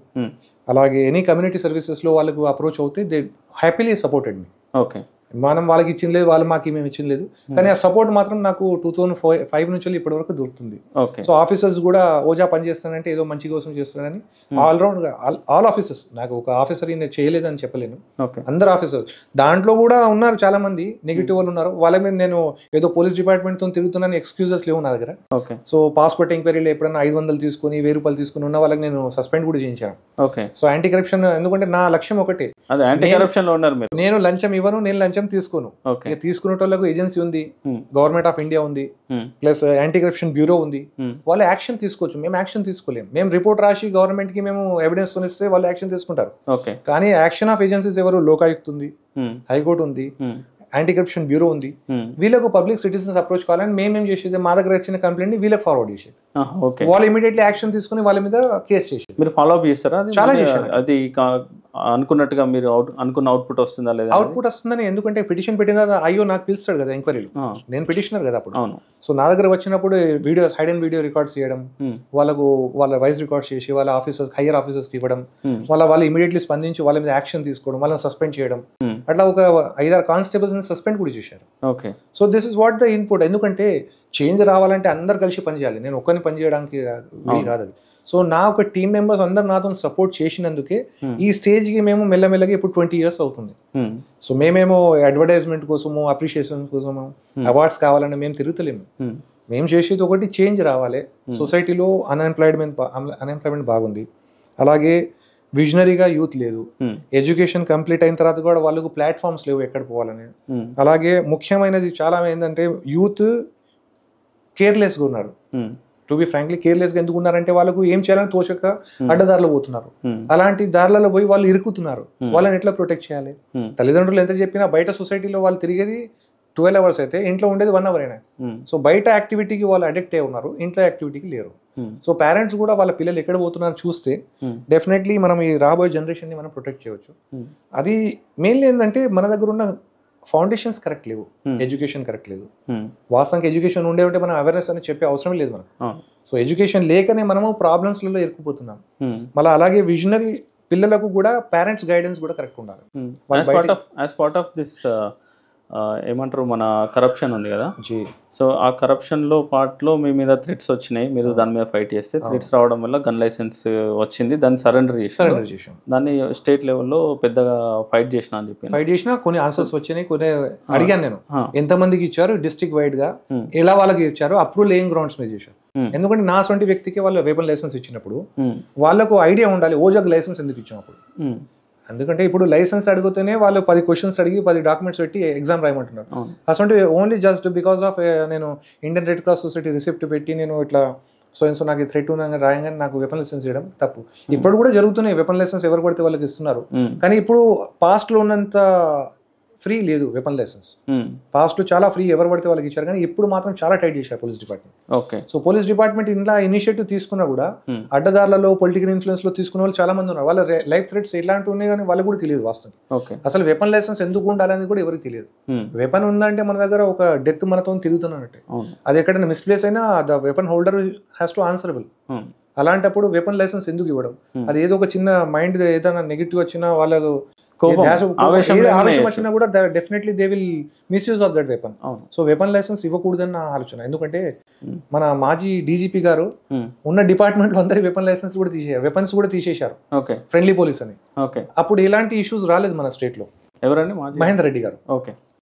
అలాగే ఎనీ కమ్యూనిటీ సర్వీసెస్లో వాళ్ళకు అప్రోచ్ అవుతే they happily supported me. Okay. మనం వాళ్ళకి ఇచ్చింది లేదు, వాళ్ళు మాకు మేము ఇచ్చింది లేదు, కానీ ఆ సపోర్ట్ మాత్రం నాకు 2005 నుంచి ఇప్పటి వరకు దొరుకుతుంది. సో ఆఫీసర్స్ కూడా ఓజా పని చేస్తానంటే ఏదో మంచి కోసం చేస్తానని ఆల్రౌండ్ ఆల్ ఆఫీసర్స్, నాకు ఒక ఆఫీసర్ చేయలేదని చెప్పలేను, అందరు ఆఫీసర్స్ దాంట్లో కూడా ఉన్నారు. చాలా మంది నెగిటివ్ వాళ్ళు ఉన్నారు. వాళ్ళ మీద నేను ఏదో పోలీస్ డిపార్ట్మెంట్ తో తిరుగుతున్నాను ఎక్స్క్యూజెస్ లేవు నా దగ్గర. సో పాస్పోర్ట్ ఎంక్వైరీలో ఎప్పుడైనా 500 తీసుకుని 1000 రూపాయలు తీసుకుని ఉన్న వాళ్ళకి నేను సస్పెండ్ కూడా చేయించాను. సో యాంటీ కరప్షన్, ఎందుకంటే నా లక్ష్యం ఒకటే, నేను లంచం ఇవ్వను, నేను లంచం తీసుకోను. తీసుకునేటోళ్ళకు ఏజెన్సీ ఉంది, గవర్నమెంట్ ఆఫ్ ఇండియా ఉంది, ప్లస్ యాంటీ కరప్షన్ బ్యూరో ఉంది, వాళ్ళు యాక్షన్ తీసుకోవచ్చు. మేము యాక్షన్ తీసుకోలేము. మేము రిపోర్ట్ రాసి గవర్నమెంట్ కి మేము ఎవిడెన్స్ తోనిస్తే వాళ్ళు యాక్షన్ తీసుకుంటారు. కానీ యాక్షన్ ఆఫ్ ఏజెన్సీస్ ఎవరు? లోకాయుక్త ఉంది, హైకోర్టు ఉంది, యాంటీ కరప్షన్ బ్యూరో ఉంది. వీళ్ళకు పబ్లిక్ సిటిజన్స్ అప్రోచ్ కావాలని మేమేం చేసేది, మా దగ్గర వచ్చిన కంప్లైంట్ ని వీళ్ళకి ఫార్వర్డ్ చేసేది. వాళ్ళు ఇమీడియట్లీ యాక్షన్ తీసుకుని వాళ్ళ మీద కేసు చేసేది. మీరు ఫాలో అప్ చేస్తారా? చాలా చేశాను. అది అనుకున్నట్టుగా మీరు అనుకున్న అవుట్పుట్ వస్తుందా లేదా? అవుట్పుట్ వస్తుందని, ఎందుకంటే పిటిషన్ పెట్టిన తర్వాత అయ్యో నాకు పిలుస్తాడు కదా ఎంక్వైరీలు, నేను పిటిషనర్ కదా అప్పుడు. సో నా దగ్గర వచ్చినప్పుడు videos, hide and video records చేయడం, వాళ్ళకు వాళ్ళ వాయిస్ రికార్డ్స్ చేసి వాళ్ళ ఆఫీసర్స్, హైయర్ ఆఫీసర్స్కి ఇవ్వడం, వాళ్ళు ఇమీడియట్లీ స్పందించి వాళ్ళ మీద యాక్షన్ తీసుకోవడం, వాళ్ళని సస్పెండ్ చేయడం, అట్లా ఒక 5-6 కానిస్టేబుల్స్ సస్పెండ్ కూడా చేశారు. Okay. So this is what the input. ఎందుకంటే చేంజ్ రావాలంటే అందరు కలిసి పనిచేయాలి, నేను ఒక్కరిని పని చేయడానికి వీలు కాదు అది. సో నా ఒక టీమ్ మెంబర్స్ అందరు నాతో సపోర్ట్ చేసినందుకే ఈ స్టేజ్కి మేము మెల్లమెల్లగా ఇప్పుడు 20 years అవుతుంది. సో మేమేమో అడ్వర్టైజ్మెంట్ కోసము, అప్రిషియేషన్ కోసము, అవార్డ్స్ కావాలని మేము తిరుగుతలేము. మేము చేసేది ఒకటి, చేంజ్ రావాలి సొసైటీలో. అన్ఎంప్లాయ్మెంట్ బాగుంది, అలాగే విజనరీగా యూత్ లేదు, ఎడ్యుకేషన్ కంప్లీట్ అయిన తర్వాత కూడా వాళ్ళకు ప్లాట్ఫామ్స్ లేవు ఎక్కడ పోవాలని. అలాగే ముఖ్యమైనది చాలా ఏంటంటే యూత్ కేర్లెస్గా ఉన్నారు. టు బి ఫ్రాంక్లీ కేర్లెస్గా ఎందుకు ఉన్నారంటే వాళ్ళకు ఏం చేయాలని తోచక అడ్డదారిలో పోతున్నారు. అలాంటి దారులలో పోయి వాళ్ళు ఇరుకుతున్నారు. వాళ్ళని ఎట్లా ప్రొటెక్ట్ చేయాలి? తల్లిదండ్రులు ఎంత చెప్పినా బయట సొసైటీలో వాళ్ళు తిరిగేది 12 hours అయితే ఇంట్లో ఉండేది 1 hour అయినా. సో బయట యాక్టివిటీకి వాళ్ళు అడిక్ట్ అయి ఉన్నారు, ఇంట్లో యాక్టివిటీకి లేరు. సో పేరెంట్స్ కూడా వాళ్ళ పిల్లలు ఎక్కడ పోతున్నారో చూస్తే డెఫినెట్లీ మనం ఈ రాబోయే జనరేషన్ని మనం ప్రొటెక్ట్ చేయవచ్చు. అది మెయిన్లీ ఏంటంటే మన దగ్గర ఉన్న ఫౌండేషన్స్ కరెక్ట్ లేవు, ఎడ్యుకేషన్ కరెక్ట్ లేదు. వాస్తవానికి ఎడ్యుకేషన్ ఉండే ఉంటే మనం అవేర్నెస్ అని చెప్పే అవసరం లేదు మనకు. సో ఎడ్యుకేషన్ లేకనే మనము ప్రాబ్లమ్స్లలో ఇరుక్కుపోతున్నాం. మళ్ళీ అలాగే విజనరీ పిల్లలకు కూడా పేరెంట్స్ గైడెన్స్ కూడా కరెక్ట్ ఉండాలి. యాజ్ పార్ట్ ఆఫ్ దిస్ ఏమంటారు మన కరప్షన్ ఉంది కదా, సో ఆ కరప్షన్లో పార్ట్లో మీ మీద థ్రెట్స్ వచ్చినాయి, మీరు దాని మీద ఫైట్ చేస్తే థ్రెట్స్ రావడం వల్ల గన్ లైసెన్స్ వచ్చింది, దాన్ని సరెండర్ చేసాం. దాన్ని స్టేట్ లెవెల్లో పెద్దగా ఫైట్ చేసిన అని చెప్పి ఫైట్ చేసినా కొన్ని ఆన్సర్స్ వచ్చినాయి, కొన్ని అడిగాను నేను ఎంతమందికి ఇచ్చారు, డిస్ట్రిక్ట్ వైడ్ గా ఎలా వాళ్ళకి ఇచ్చారు, అప్రూవల్ ఏం గ్రౌండ్స్ మీద చేశారు. ఎందుకంటే నా సొంటి వ్యక్తికి వాళ్ళు వెపన్ లైసెన్స్ ఇచ్చినప్పుడు వాళ్ళకు ఐడియా ఉండాలి ఓజాగ్ లైసెన్స్ ఎందుకు ఇచ్చాం అప్పుడు. ఎందుకంటే ఇప్పుడు లైసెన్స్ అడిగితేనే వాళ్ళు 10 క్వశ్చన్స్ అడిగి 10 డాక్యుమెంట్స్ పెట్టి ఎగ్జామ్ రాయమంటున్నారు. అసలు ఓన్లీ జస్ట్ బికాస్ ఆఫ్ నేను Indian red cross society receipt పెట్టి నేను ఇట్లా సో నాకు థ్రెట్ ఉందని రాయంగానే నాకు వెపన్ లైసెన్స్ చేయడం తప్పు. ఇప్పుడు కూడా జరుగుతున్నాయి, వెపన్ లైసెన్స్ ఎవరు పడితే వాళ్ళకి ఇస్తున్నారు. కానీ ఇప్పుడు పాస్ట్ లో ఉన్నంత ఫ్రీ లేదు వెపన్ లైసెన్స్. పాస్ట్ లో చాలా ఫ్రీ ఎవరు పడితే వాళ్ళకి ఇచ్చారు, కానీ ఇప్పుడు మాత్రం చాలా టైట్ చేశారు police department. Okay, so police department ఇలా ఇనిషియేటివ్ తీసుకున్నా కూడా అడ్డదారులలో పొలిటికల్ ఇన్ఫ్లుయెన్స్ లో తీసుకున్న వాళ్ళు చాలా మంది ఉన్నారు. వాళ్ళ లైఫ్ థ్రెట్స్ ఎలాంటి ఉన్నాయి కానీ వాళ్ళకి కూడా తెలియదు వాస్తవం. అసలు వెపన్ లైసెన్స్ ఎందుకు ఉండాలని కూడా ఎవరికి తెలియదు. వెపన్ ఉందంటే మన దగ్గర ఒక డెత్ మనతో తిరుగుతున్నట్టే, అది ఎక్కడైనా మిస్ప్లేస్ అయినా the weapon holder has to answerable. అలాంటప్పుడు వెపన్ లైసెన్స్ ఎందుకు ఇవ్వడం? అది ఏదో ఒక చిన్న మైండ్ ఏదైనా నెగిటివ్ వచ్చినా వాళ్ళకు ఆవేశం వచ్చినా కూడా definitely they will misuse of that weapon. So weapon licence ఇవ్వకూడదని నా ఆలోచన. ఎందుకంటే మన మాజీ డీజీపీ గారు ఉన్న డిపార్ట్మెంట్ లో అందరి వెపన్ లైసెన్స్ కూడా తీసేశారు, వెపన్స్ కూడా తీసేశారు, ఫ్రెండ్లీ పోలీస్ అని. అప్పుడు ఎలాంటి ఇష్యూస్ రాలేదు మన స్టేట్ లో. ఎవరండి? మహేందర్ రెడ్డి గారు,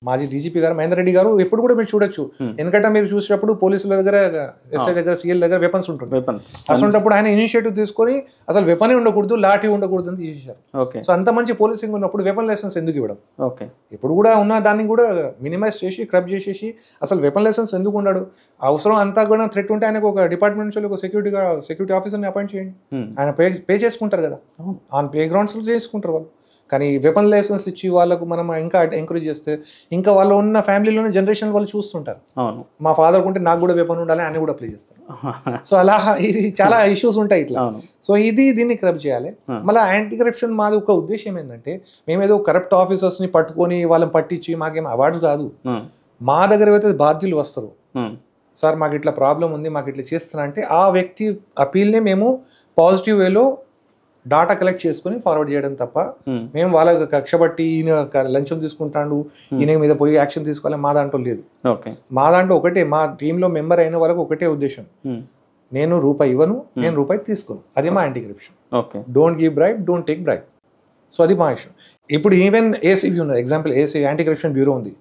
మాజీ డీజీపీ గారు మహేందర్ రెడ్డి గారు. ఎప్పుడు కూడా మీరు చూడొచ్చు, ఎందుకంటే మీరు చూసినప్పుడు పోలీసుల దగ్గర, ఎస్ఐ దగ్గర, సిఎల్ దగ్గర వెపన్స్ ఉంటుంది. అసలు ఆయన ఇనిషియేటివ్ తీసుకొని అసలు వెపనే ఉండకూడదు, లాఠీ ఉండకూడదు అని తీసేశారు. సో అంత మంచి పోలీసింగ్ ఉన్నప్పుడు వెపన్ లైసెన్స్ ఎందుకు ఇవ్వడం? ఇప్పుడు కూడా ఉన్న దాన్ని కూడా మినిమైజ్ చేసి క్రబ్ చేసేసి అసలు వెపన్ లైసెన్స్ ఎందుకు ఉండడు? అవసరం అంతా కూడా థ్రెట్ ఉంటే ఆయనకు ఒక డిపార్ట్మెంట్ నుంచి ఒక సెక్యూరిటీ ఆఫీసర్ని అపాయింట్ చేయండి, ఆయన పే చేసుకుంటారు కదా, ఆన్ పే గ్రౌండ్స్ లో చేసుకుంటారు వాళ్ళు. కానీ వెపన్ లైసెన్స్ ఇచ్చి వాళ్ళకు మనం ఇంకా ఎంకరేజ్ చేస్తే ఇంకా వాళ్ళు ఉన్న ఫ్యామిలీలోనే జనరేషన్ వాళ్ళు చూస్తుంటారు, మా ఫాదర్ ఉంటే నాకు కూడా వెపన్ ఉండాలి అని కూడా అప్లై చేస్తారు. సో అలా ఇది చాలా ఇష్యూస్ ఉంటాయి ఇట్లా. సో దీన్ని క్రబ్ చేయాలి. మళ్ళీ యాంటీ కరప్షన్ మాది ఒక ఉద్దేశం ఏంటంటే, మేమేదో కరప్ట్ ఆఫీసర్స్ ని పట్టుకొని వాళ్ళని పట్టించి మాకేం అవార్డ్స్ కాదు, మా దగ్గర అయితే బాధ్యులు వస్తారు, సార్ మాకు ఇట్లా ప్రాబ్లం ఉంది, మాకు ఇట్లా చేస్తున్నా అంటే ఆ వ్యక్తి అపీల్ని మేము పాజిటివ్ వేలో డాటా కలెక్ట్ చేసుకుని ఫార్వర్డ్ చేయడం తప్ప మేము వాళ్ళకి కక్ష బట్టి ఈయన లంచం తీసుకుంటాడు, ఈయన మీద పోయి యాక్షన్ తీసుకోవాలి మా దాంట్లో లేదు. మా దాంట్లో ఒకటే, మా టీంలో మెంబర్ అయిన వాళ్ళకి ఒకటే ఉద్దేశం, నేను రూపాయి ఇవ్వను, నేను రూపాయి తీసుకోను. అదే మా anti corruption. Don't give bribe, don't take bribe. So అది మా ఇష్యూ. ఇప్పుడు ఈవెన్ ఏసీబీ ఉన్నది, example AC anti corruption bureau ఉంది.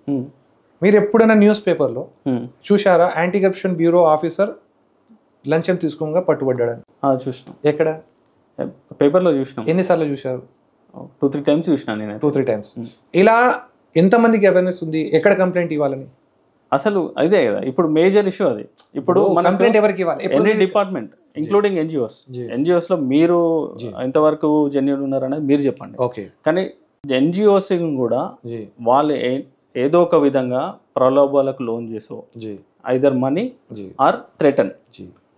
మీరు ఎప్పుడైనా న్యూస్ పేపర్లో చూశారా యాంటీ కరప్షన్ బ్యూరో ఆఫీసర్ లంచం తీసుకోగా పట్టుబడ్డాడని? చూసినాం. ఎక్కడ? పేపర్లో చూసినాం. ఎన్నిసార్లు చూశారు? 2-3 టైమ్స్ చూసినా నేను. 2-3 టైమ్స్. ఇలా ఎంతమందికి అవేర్నెస్ ఉంది ఎక్కడ కంప్లైంట్ ఇవ్వాలని? అసలు అదే కదా ఇప్పుడు మేజర్ ఇష్యూ. అది ఇప్పుడు కంప్లైంట్ ఎవరికి ఇవ్వాలి? ఎనీ డిపార్ట్మెంట్ ఇంక్లూడింగ్ ఎన్జిఓస్ లో మీరు ఎంతవరకు జెన్యూన్ ఉన్నారనేది మీరు చెప్పండి. ఓకే, కానీ ఎన్జిఓస్ కూడా వాళ్ళు ఏదో ఒక విధంగా ప్రలోభాలకు లోన్ చేసో ఐదర్ మనీ ఆర్ థ్రెటన్,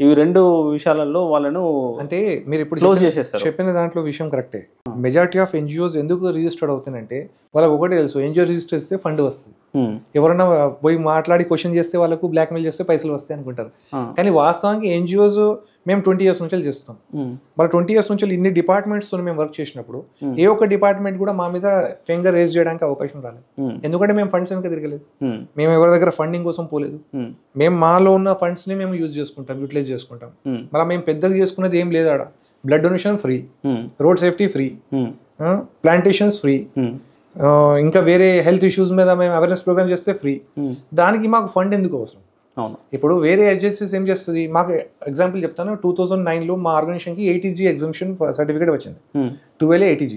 ఇవి 2 విషయాలలో వాళ్ళను అంటే మీరు ఇప్పుడు క్లోజ్ చేసేస్తారు. చెప్పిన దాంట్లో విషయం కరెక్టే. మెజారిటీ ఆఫ్ ఎన్జిఓస్ ఎందుకు రిజిస్టర్డ్ అవుతాయంటే వాళ్ళకి ఒకటే తెలుసు, ఎన్జిఓ రిజిస్టర్ చేస్తే ఫండ్ వస్తుంది, ఎవరైనా పోయి మాట్లాడి క్వశ్చన్ చేస్తే వాళ్ళకు బ్లాక్మెయిల్ చేస్తే పైసలు వస్తాయి అనుకుంటారు. కానీ వాస్తవానికి ఎన్జిఓస్ మేము 20 years నుంచి చేస్తున్నాం. మరి 20 years నుంచి ఇన్ని డిపార్ట్మెంట్స్ తో మేము వర్క్ చేసినప్పుడు ఏ ఒక్క డిపార్ట్మెంట్ కూడా మా మీద ఫింగర్ రేజ్ చేయడానికి అవకాశం రాలేదు. ఎందుకంటే మేము ఫండ్స్ వెనక తిరగలేదు, మేము ఎవరి దగ్గర ఫండింగ్ కోసం పోలేదు, మేము మాలో ఉన్న ఫండ్స్ ని మేము యూజ్ చేసుకుంటాం, యూటిలైజ్ చేసుకుంటాం. మళ్ళీ మేము పెద్దగా చేసుకున్నది ఏం లేదు. ఆడ blood donation free, road safety free, plantations free, ఇంకా వేరే హెల్త్ ఇష్యూస్ మీద మేము అవేర్నెస్ ప్రోగ్రామ్ చేస్తే ఫ్రీ. దానికి మాకు ఫండ్ ఎందుకు అవసరం? ఇప్పుడు వేరే ఏజెన్సీస్ ఏం చేస్తుంది, మాకు ఎగ్జాంపుల్ చెప్తాను, 2009లో మా ఆర్గనైజేషన్ కి ATG ఎగ్జామ్షన్ సర్టిఫికేట్ వచ్చింది, 12 ATG.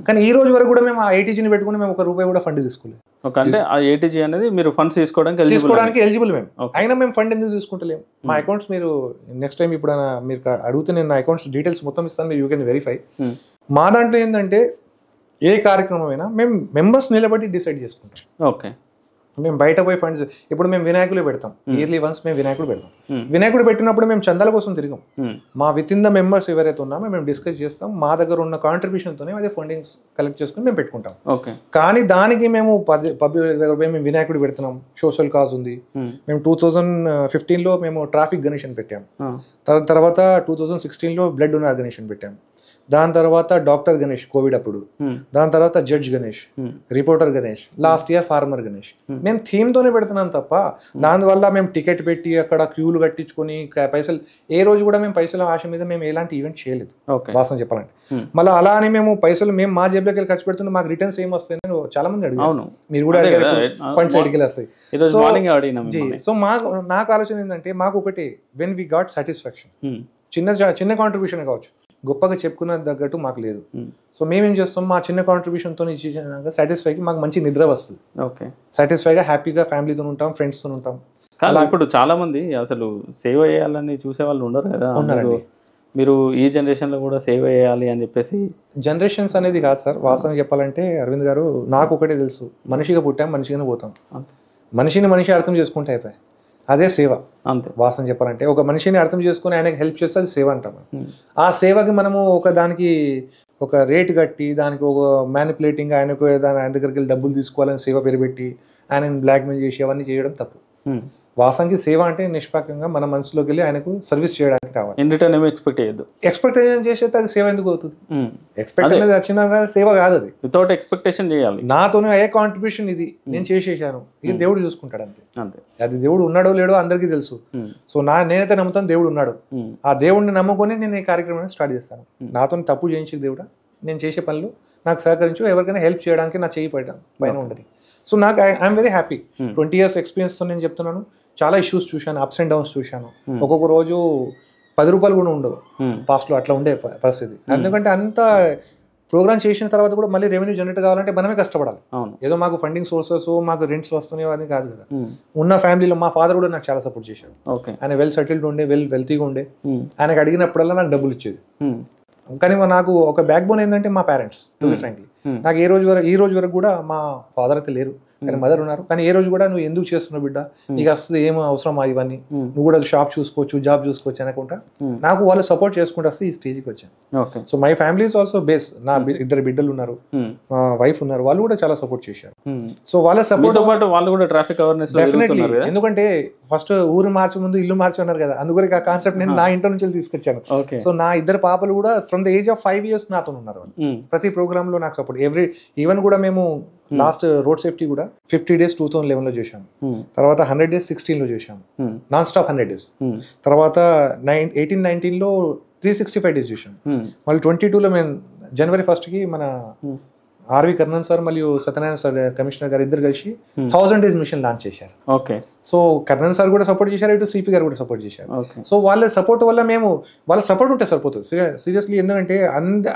కానీ ఈ రోజు వరకు కూడా మేము ఆ ATGని పెట్టుకుని మేము ₹1 కూడా ఫండ్ తీసుకోలేదు. అంటే ఆ ATG అనేది మీరు ఫండ్స్ తీసుకోవడానికి ఎలిజిబుల్ మేము, అయినా మేము ఫండ్ ఎందుకు తీసుకుంటలేము? మా అకౌంట్స్ మీరు నెక్స్ట్ టైం ఇప్పుడు మీరు అడిగితే నేను నా అకౌంట్స్ డీటెయిల్స్ మొత్తం ఇస్తాను, మీరు యూ కెన్ వెరిఫై. మా దాంట్లో ఏంటంటే ఏ కార్యక్రమం అయినా మేము మెంబర్స్ నిలబడి డిసైడ్ చేసుకుంటాం. ఓకే, మేము బయట పోయి ఫండ్స్ ఇప్పుడు మేము వినాయకులు పెడతాం, ఇయర్లీ వన్స్ మేము వినాయకుడు పెడతాం. వినాయకుడు పెట్టినప్పుడు మేము చందాల కోసం తిరిగాం. మా విత్ ఇన్ ద మెంబర్స్ ఎవరైతే ఉన్నామో మేము డిస్కస్ చేస్తాం, మా దగ్గర ఉన్న కాంట్రిబ్యూషన్తోనే అదే ఫండింగ్స్ కలెక్ట్ చేసుకుని మేము పెట్టుకుంటాం. కానీ దానికి మేము పబ్లిక్ దగ్గర పోయి మేము వినాయకుడు పెడుతున్నాం, సోషల్ కాజ్ ఉంది. మేము 2015లో మేము ట్రాఫిక్ గణేషన్ పెట్టాం, తర్వాత 2016లో బ్లడ్ డొనేర్ గణేషన్ పెట్టాం, దాని తర్వాత డాక్టర్ గణేష్ కోవిడ్ అప్పుడు, దాని తర్వాత judge Ganesh, reporter Ganesh, last year farmer Ganesh. మేము థీమ్ తోనే పెడుతున్నాం తప్ప దానివల్ల మేము టికెట్ పెట్టి అక్కడ క్యూలు కట్టించుకొని పైసలు ఏ రోజు కూడా మేము పైసల ఆశ మీద మేము ఎలాంటి ఈవెంట్ చేయలేదు వాస్తవం చెప్పాలంటే. మళ్ళీ అలా అని మేము పైసలు మేము మా జేబులోకి వెళ్ళి ఖర్చు పెడుతుంటే మాకు రిటర్న్స్ ఏం వస్తాయి అని చాలా మంది అడిగారు, మీరు కూడా అడిగారు ఫండ్స్ ఎడికి వస్తాయి. సో నాకు ఆలోచన ఏంటంటే మాకు ఒకటి వెన్ వి గాట్ సాటిస్ఫాక్షన్, చిన్న కాంట్రిబ్యూషన్ కావచ్చు, గొప్పగా చెప్పుకున్న తగ్గట్టు మాకు లేదు. సో మేమేం చేస్తాం, మా చిన్న కాంట్రిబ్యూషన్తో సాటిస్ఫైకి మాకు మంచి నిద్ర వస్తుంది, సాటిస్ఫైగా హ్యాపీగా ఫ్యామిలీతో ఉంటాం, ఫ్రెండ్స్తో ఉంటాం. అలా ఇప్పుడు చాలా మంది అసలు సేవ్ చేయాలని చూసే వాళ్ళు ఉండరు కదా, ఉన్నారండి. మీరు ఈ జనరేషన్లో కూడా సేవ్ చేయాలి అని చెప్పేసి. జనరేషన్స్ అనేది కాదు సార్, వాస్తవం చెప్పాలంటే అరవింద్ గారు, నాకు ఒకటే తెలుసు, మనిషిగా పుట్టాం మనిషిగానే పోతాం. మనిషి అర్థం చేసుకుంటే అయిపోయి అదే సేవ. అంతే వాస్తవం చెప్పాలంటే ఒక మనిషిని అర్థం చేసుకుని ఆయనకి హెల్ప్ చేస్తే అది సేవ అంటాం. ఆ సేవకి మనము దానికి ఒక రేట్ కట్టి దానికి ఒక మ్యానిపులేటింగ్ ఆయనకు ఆయన దగ్గరికి వెళ్ళి డబ్బులు తీసుకోవాలని సేవ పేరు పెట్టి ఆయనని బ్లాక్మెయిల్ చేసి అవన్నీ చేయడం తప్పు. వాస్తవానికి సేవ అంటే నిష్పాకంగా మన మనసులోకి వెళ్ళి ఆయనకు సర్వీస్ చేయడానికి రావాలి. ఎక్స్పెక్టేషన్ చేసేది అది సేవ ఎందుకు అవుతుంది? ఎక్స్పెక్ట్ అనేది వచ్చిన సేవ కాదు, అది వితౌట్ ఎక్స్పెక్టేషన్ చేయాలి. నాతోనే అయ్యే కాంట్రిబ్యూషన్ ఇది నేను చేసేసాను, ఇది దేవుడు చూసుకుంటాడు అంతే. అది దేవుడు ఉన్నాడో లేడో అందరికీ తెలుసు. సో నేనైతే నమ్ముతాను దేవుడు ఉన్నాడు, ఆ దేవుడిని నమ్ముకొని నేను ఈ కార్యక్రమాన్ని స్టార్ట్ చేస్తాను. నాతో తప్పు చేయించి దేవుడా నేను చేసే పనులు నాకు సహకరించు, ఎవరికైనా హెల్ప్ చేయడానికి నా చేయి పైన ఉండదు. సో నాకు ఐఎమ్ వెరీ హ్యాపీ. 20 years ఎక్స్పీరియన్స్తో నేను చెప్తున్నాను, చాలా ఇష్యూస్ చూశాను, అప్స్ అండ్ డౌన్స్ చూశాను. ఒక్కొక్క రోజు 10 రూపాయలు కూడా ఉండవు పాస్ట్లో, అట్లా ఉండే పరిస్థితి. ఎందుకంటే అంత ప్రోగ్రామ్ చేసిన తర్వాత కూడా మళ్ళీ రెవెన్యూ జనరేట్ కావాలంటే మనమే కష్టపడాలి. ఏదో మాకు ఫండింగ్ సోర్సెస్ మాకు రెంట్స్ వస్తున్నాయి అని కాదు కదా. ఉన్న ఫ్యామిలీలో మా ఫాదర్ కూడా నాకు చాలా సపోర్ట్ చేశాడు. ఆయన వెల్ సెటిల్డ్ ఉండే, వెల్తీగా ఉండే, ఆయనకు అడిగినప్పుడల్లా నాకు డబ్బులు ఇచ్చేది. కానీ నాకు ఒక బ్యాక్ బోన్ ఏంటంటే మా పేరెంట్స్. టు బి ఫ్రాంక్లీ నాకు ఈ రోజు వరకు కూడా మా ఫాదర్ అయితే లేరు, కానీ మదర్ ఉన్నారు. కానీ ఏ రోజు కూడా నువ్వు ఎందుకు చేస్తున్నావు బిడ్డ, నీకు వస్తుంది ఏమో అవసరం ఇవన్నీ, నువ్వు కూడా షాప్ చూసుకోవచ్చు, జాబ్ చూసుకోవచ్చు అనుకుంటా నాకు వాళ్ళు సపోర్ట్ చేసుకుంటూ వస్తే ఈ స్టేజ్కి వచ్చాను. So my family is also base. నా 2 బిడ్డలు ఉన్నారు, మా వైఫ్ ఉన్నారు, వాళ్ళు కూడా చాలా సపోర్ట్ చేశారు. సో వాళ్ళ సపోర్ట్ వాళ్ళు కూడా ట్రాఫిక్ అవేర్నెస్ డెఫినెట్లీ, ఎందుకంటే ఫస్ట్ ఊరు మార్చే ముందు ఇల్లు మార్చి ఉన్నారు కదా, అందుకని ఆ కాన్సెప్ట్ నేను నా ఇంట్లో నుంచి తీసుకొచ్చాను. సో నా 2 పాపలు కూడా from the age of 5 years నాతో ఉన్నారు. ప్రతి ప్రోగ్రామ్ లో నాకు సపోర్ట్. ఈవెన్ కూడా మేము లాస్ట్ రోడ్ సేఫ్టీ కూడా 50 days 2011లో చేశాము, తర్వాత 100 days 2016లో చేశాము, నాన్ స్టాప్ 100 days, తర్వాత 18-19లో 365 days చేశాము. మళ్ళీ 22లో మేము January 1st మన ఆర్వి కర్ణన్ సార్ మరియు సత్యనారాయణ సార్ కమిషనర్ గారు ఇద్దరు కలిసి 1000 days మిషన్ లాంచ్ చేశారు. సో కర్ణన్ సార్ కూడా సపోర్ట్ చేశారు, ఇటు సిపి గారు కూడా సపోర్ట్ చేశారు. సో వాళ్ళ సపోర్ట్ వల్ల వాళ్ళ సపోర్ట్ ఉంటే సరిపోతుంది సీరియస్లీ. ఎందుకంటే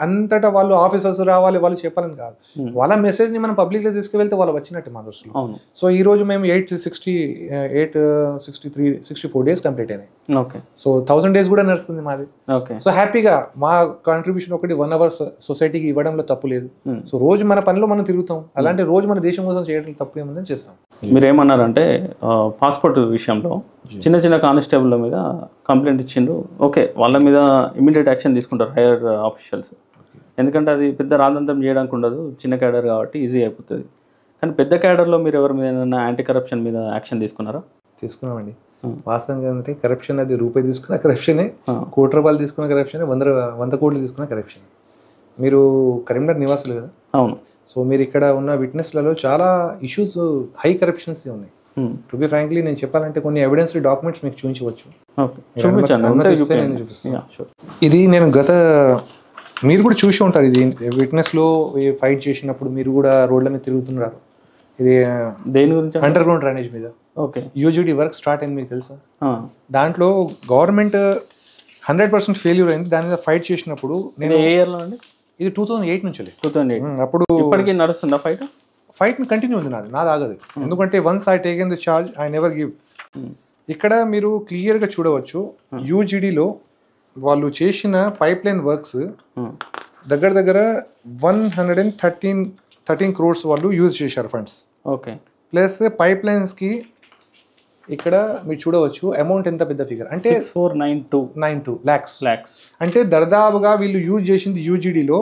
అంతటా వాళ్ళు ఆఫీసర్స్ రావాలి, వాళ్ళు చెప్పాలని కాదు, వాళ్ళ మెసేజ్ ని మనం పబ్లిక్ లో తీసుకువెళ్తే వాళ్ళు వచ్చినట్టు మా దృష్టిలో. సో ఈ రోజు మేము 64 days కంప్లీట్ అయినాయి. సో 1000 days కూడా నడుస్తుంది మాది. సో హ్యాపీగా మా కాంట్రిబ్యూషన్ ఒకటి 1 hour సొసైటీకి ఇవ్వడంలో తప్పు లేదు. సో రోజు మన పనిలో మనం తిరుగుతాం, అలాంటి రోజు మన దేశం కోసం చేయడం తప్పు ఏముందని చేస్తాం. మీరు ఏమన్నారంటే పాస్పోర్ట్ విషయంలో చిన్న కానిస్టేబుల్ మీద కంప్లైంట్ ఇచ్చిండ్రు, ఓకే వాళ్ళ మీద ఇమీడియట్ యాక్షన్ తీసుకుంటారు హైయర్ ఆఫీషియల్స్, ఎందుకంటే అది పెద్ద రాందంతం చేయడానికి ఉండదు, చిన్న క్యాడర్ కాబట్టి ఈజీ అయిపోతుంది. కానీ పెద్ద క్యాడర్లో మీరు ఎవరి మీద యాంటీ కరప్షన్ మీద యాక్షన్ తీసుకున్నారా? తీసుకున్నామండి. వాస్తవంగా అంటే కరప్షన్ అది రూపాయి తీసుకున్న కరప్షనే, ₹1 కోటి తీసుకున్న కరప్షనే, 100 కోట్లు తీసుకున్న కరప్షన్. మీరు కరీంనగర్ నివాసులు కదా? అవును. సో మీరు ఇక్కడ ఉన్న విట్నెస్లలో చాలా ఇష్యూస్ హై కరప్షన్స్ ఉన్నాయి. టు బి ఫ్రాంక్లీ నేను చెప్పాలంటే కొన్ని ఎవిడెన్స్ డాక్యుమెంట్స్ మీకు చూపించవచ్చు. ఇది నేను మీరు కూడా చూసి ఉంటారు, ఇది విట్నెస్లో ఫైట్ చేసినప్పుడు మీరు కూడా రోడ్ల మీద తిరుగుతున్నారు. ఇది దేని గురించి? అండర్ గ్రౌండ్ డ్రైనేజ్ మీద. యూజీడీ వర్క్ స్టార్ట్ అయింది మీకు తెలుసా? దాంట్లో గవర్నమెంట్ 100% ఫెయిల్యూర్ అయింది. దాని మీద ఫైట్ చేసినప్పుడు నేను ఏ ఇయర్లో అండి? ఇది 2008 నుంచి. అప్పుడు ఇప్పటికీ నడుస్తుందా ఫైట్? ఫైట్ కంటిన్యూ ఉంది, నాది ఆగదు. ఎందుకంటే once I taken the charge I never give. ఇక్కడ మీరు క్లియర్గా చూడవచ్చు, యూజీడీలో వాళ్ళు చేసిన పైప్ లైన్ వర్క్స్ దగ్గర 113 crores వాళ్ళు యూజ్ చేశారు ఫండ్స్. ప్లస్ పైప్ లైన్స్కి ఇక్కడ మీరు చూడవచ్చు అమౌంట్ ఎంత పెద్ద ఫిగర్ అంటే 6492 lakhs అంటే దర్దాపుగా వీళ్ళు యూజ్ చేసింది యూజీడీలో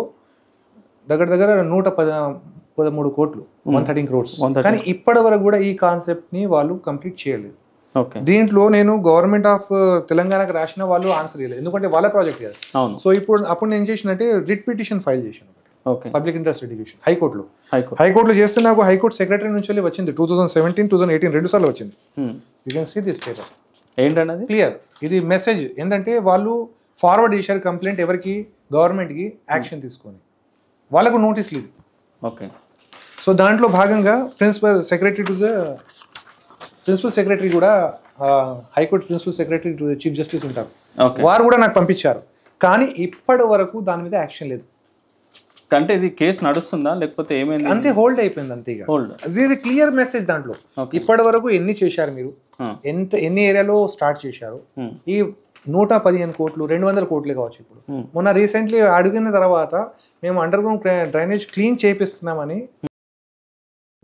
దగ్గర 113 కోట్లు 113 crores కానీ ఇప్పటి వరకు కూడా ఈ కాన్సెప్ట్ని వాళ్ళు కంప్లీట్ చేయలేదు. దీంట్లో నేను గవర్నమెంట్ ఆఫ్ తెలంగాణకు రాసిన వాళ్ళు ఆన్సర్ ఇవ్వలేదు ఎందుకంటే వాళ్ళ ప్రాజెక్ట్ కదా. సో అప్పుడు నేను చేసినట్టే రిట్ పిటిషన్ ఫైల్ చేశాను పబ్లిక్ ఇంట్రెస్ట్ లిటిగేషన్ హైకోర్టులో చేస్తే నాకు హైకోర్టు సెక్రటరీ నుంచి వచ్చింది 2017, 2018 2 సార్లు వచ్చింది. You can see this paper ఏంటన్నది క్లియర్. ఇది మెసేజ్ ఏంటంటే వాళ్ళు ఫార్వర్డ్ చేశారు కంప్లైంట్ ఎవరికి గవర్నమెంట్కి యాక్షన్ తీసుకొని వాళ్ళకు నోటీసులు ఇది. ఓకే సో దాంట్లో భాగంగా ప్రిన్సిపల్ సెక్రటరీ కూడా high court principal secretary to chief justice ఉంటారు వారు కూడా నాకు పంపించారు కానీ ఇప్పటి వరకు దాని మీద యాక్షన్ లేదు. అంటే ఇది కేసు నడుస్తుందా లేకపోతే ఏమైంది అంతే హోల్డ్ అయిపోయింది అంతే. ఇది క్లియర్ మెసేజ్ దాంట్లో ఇప్పటి వరకు ఎన్ని చేశారు మీరు ఎన్ని ఏరియాలో స్టార్ట్ చేశారు ఈ 115 కోట్లు 200 కోట్లే కావచ్చు. ఇప్పుడు మొన్న రీసెంట్లీ అడిగిన తర్వాత మేము అండర్ గ్రౌండ్ డ్రైనేజ్ క్లీన్ చేపిస్తున్నామని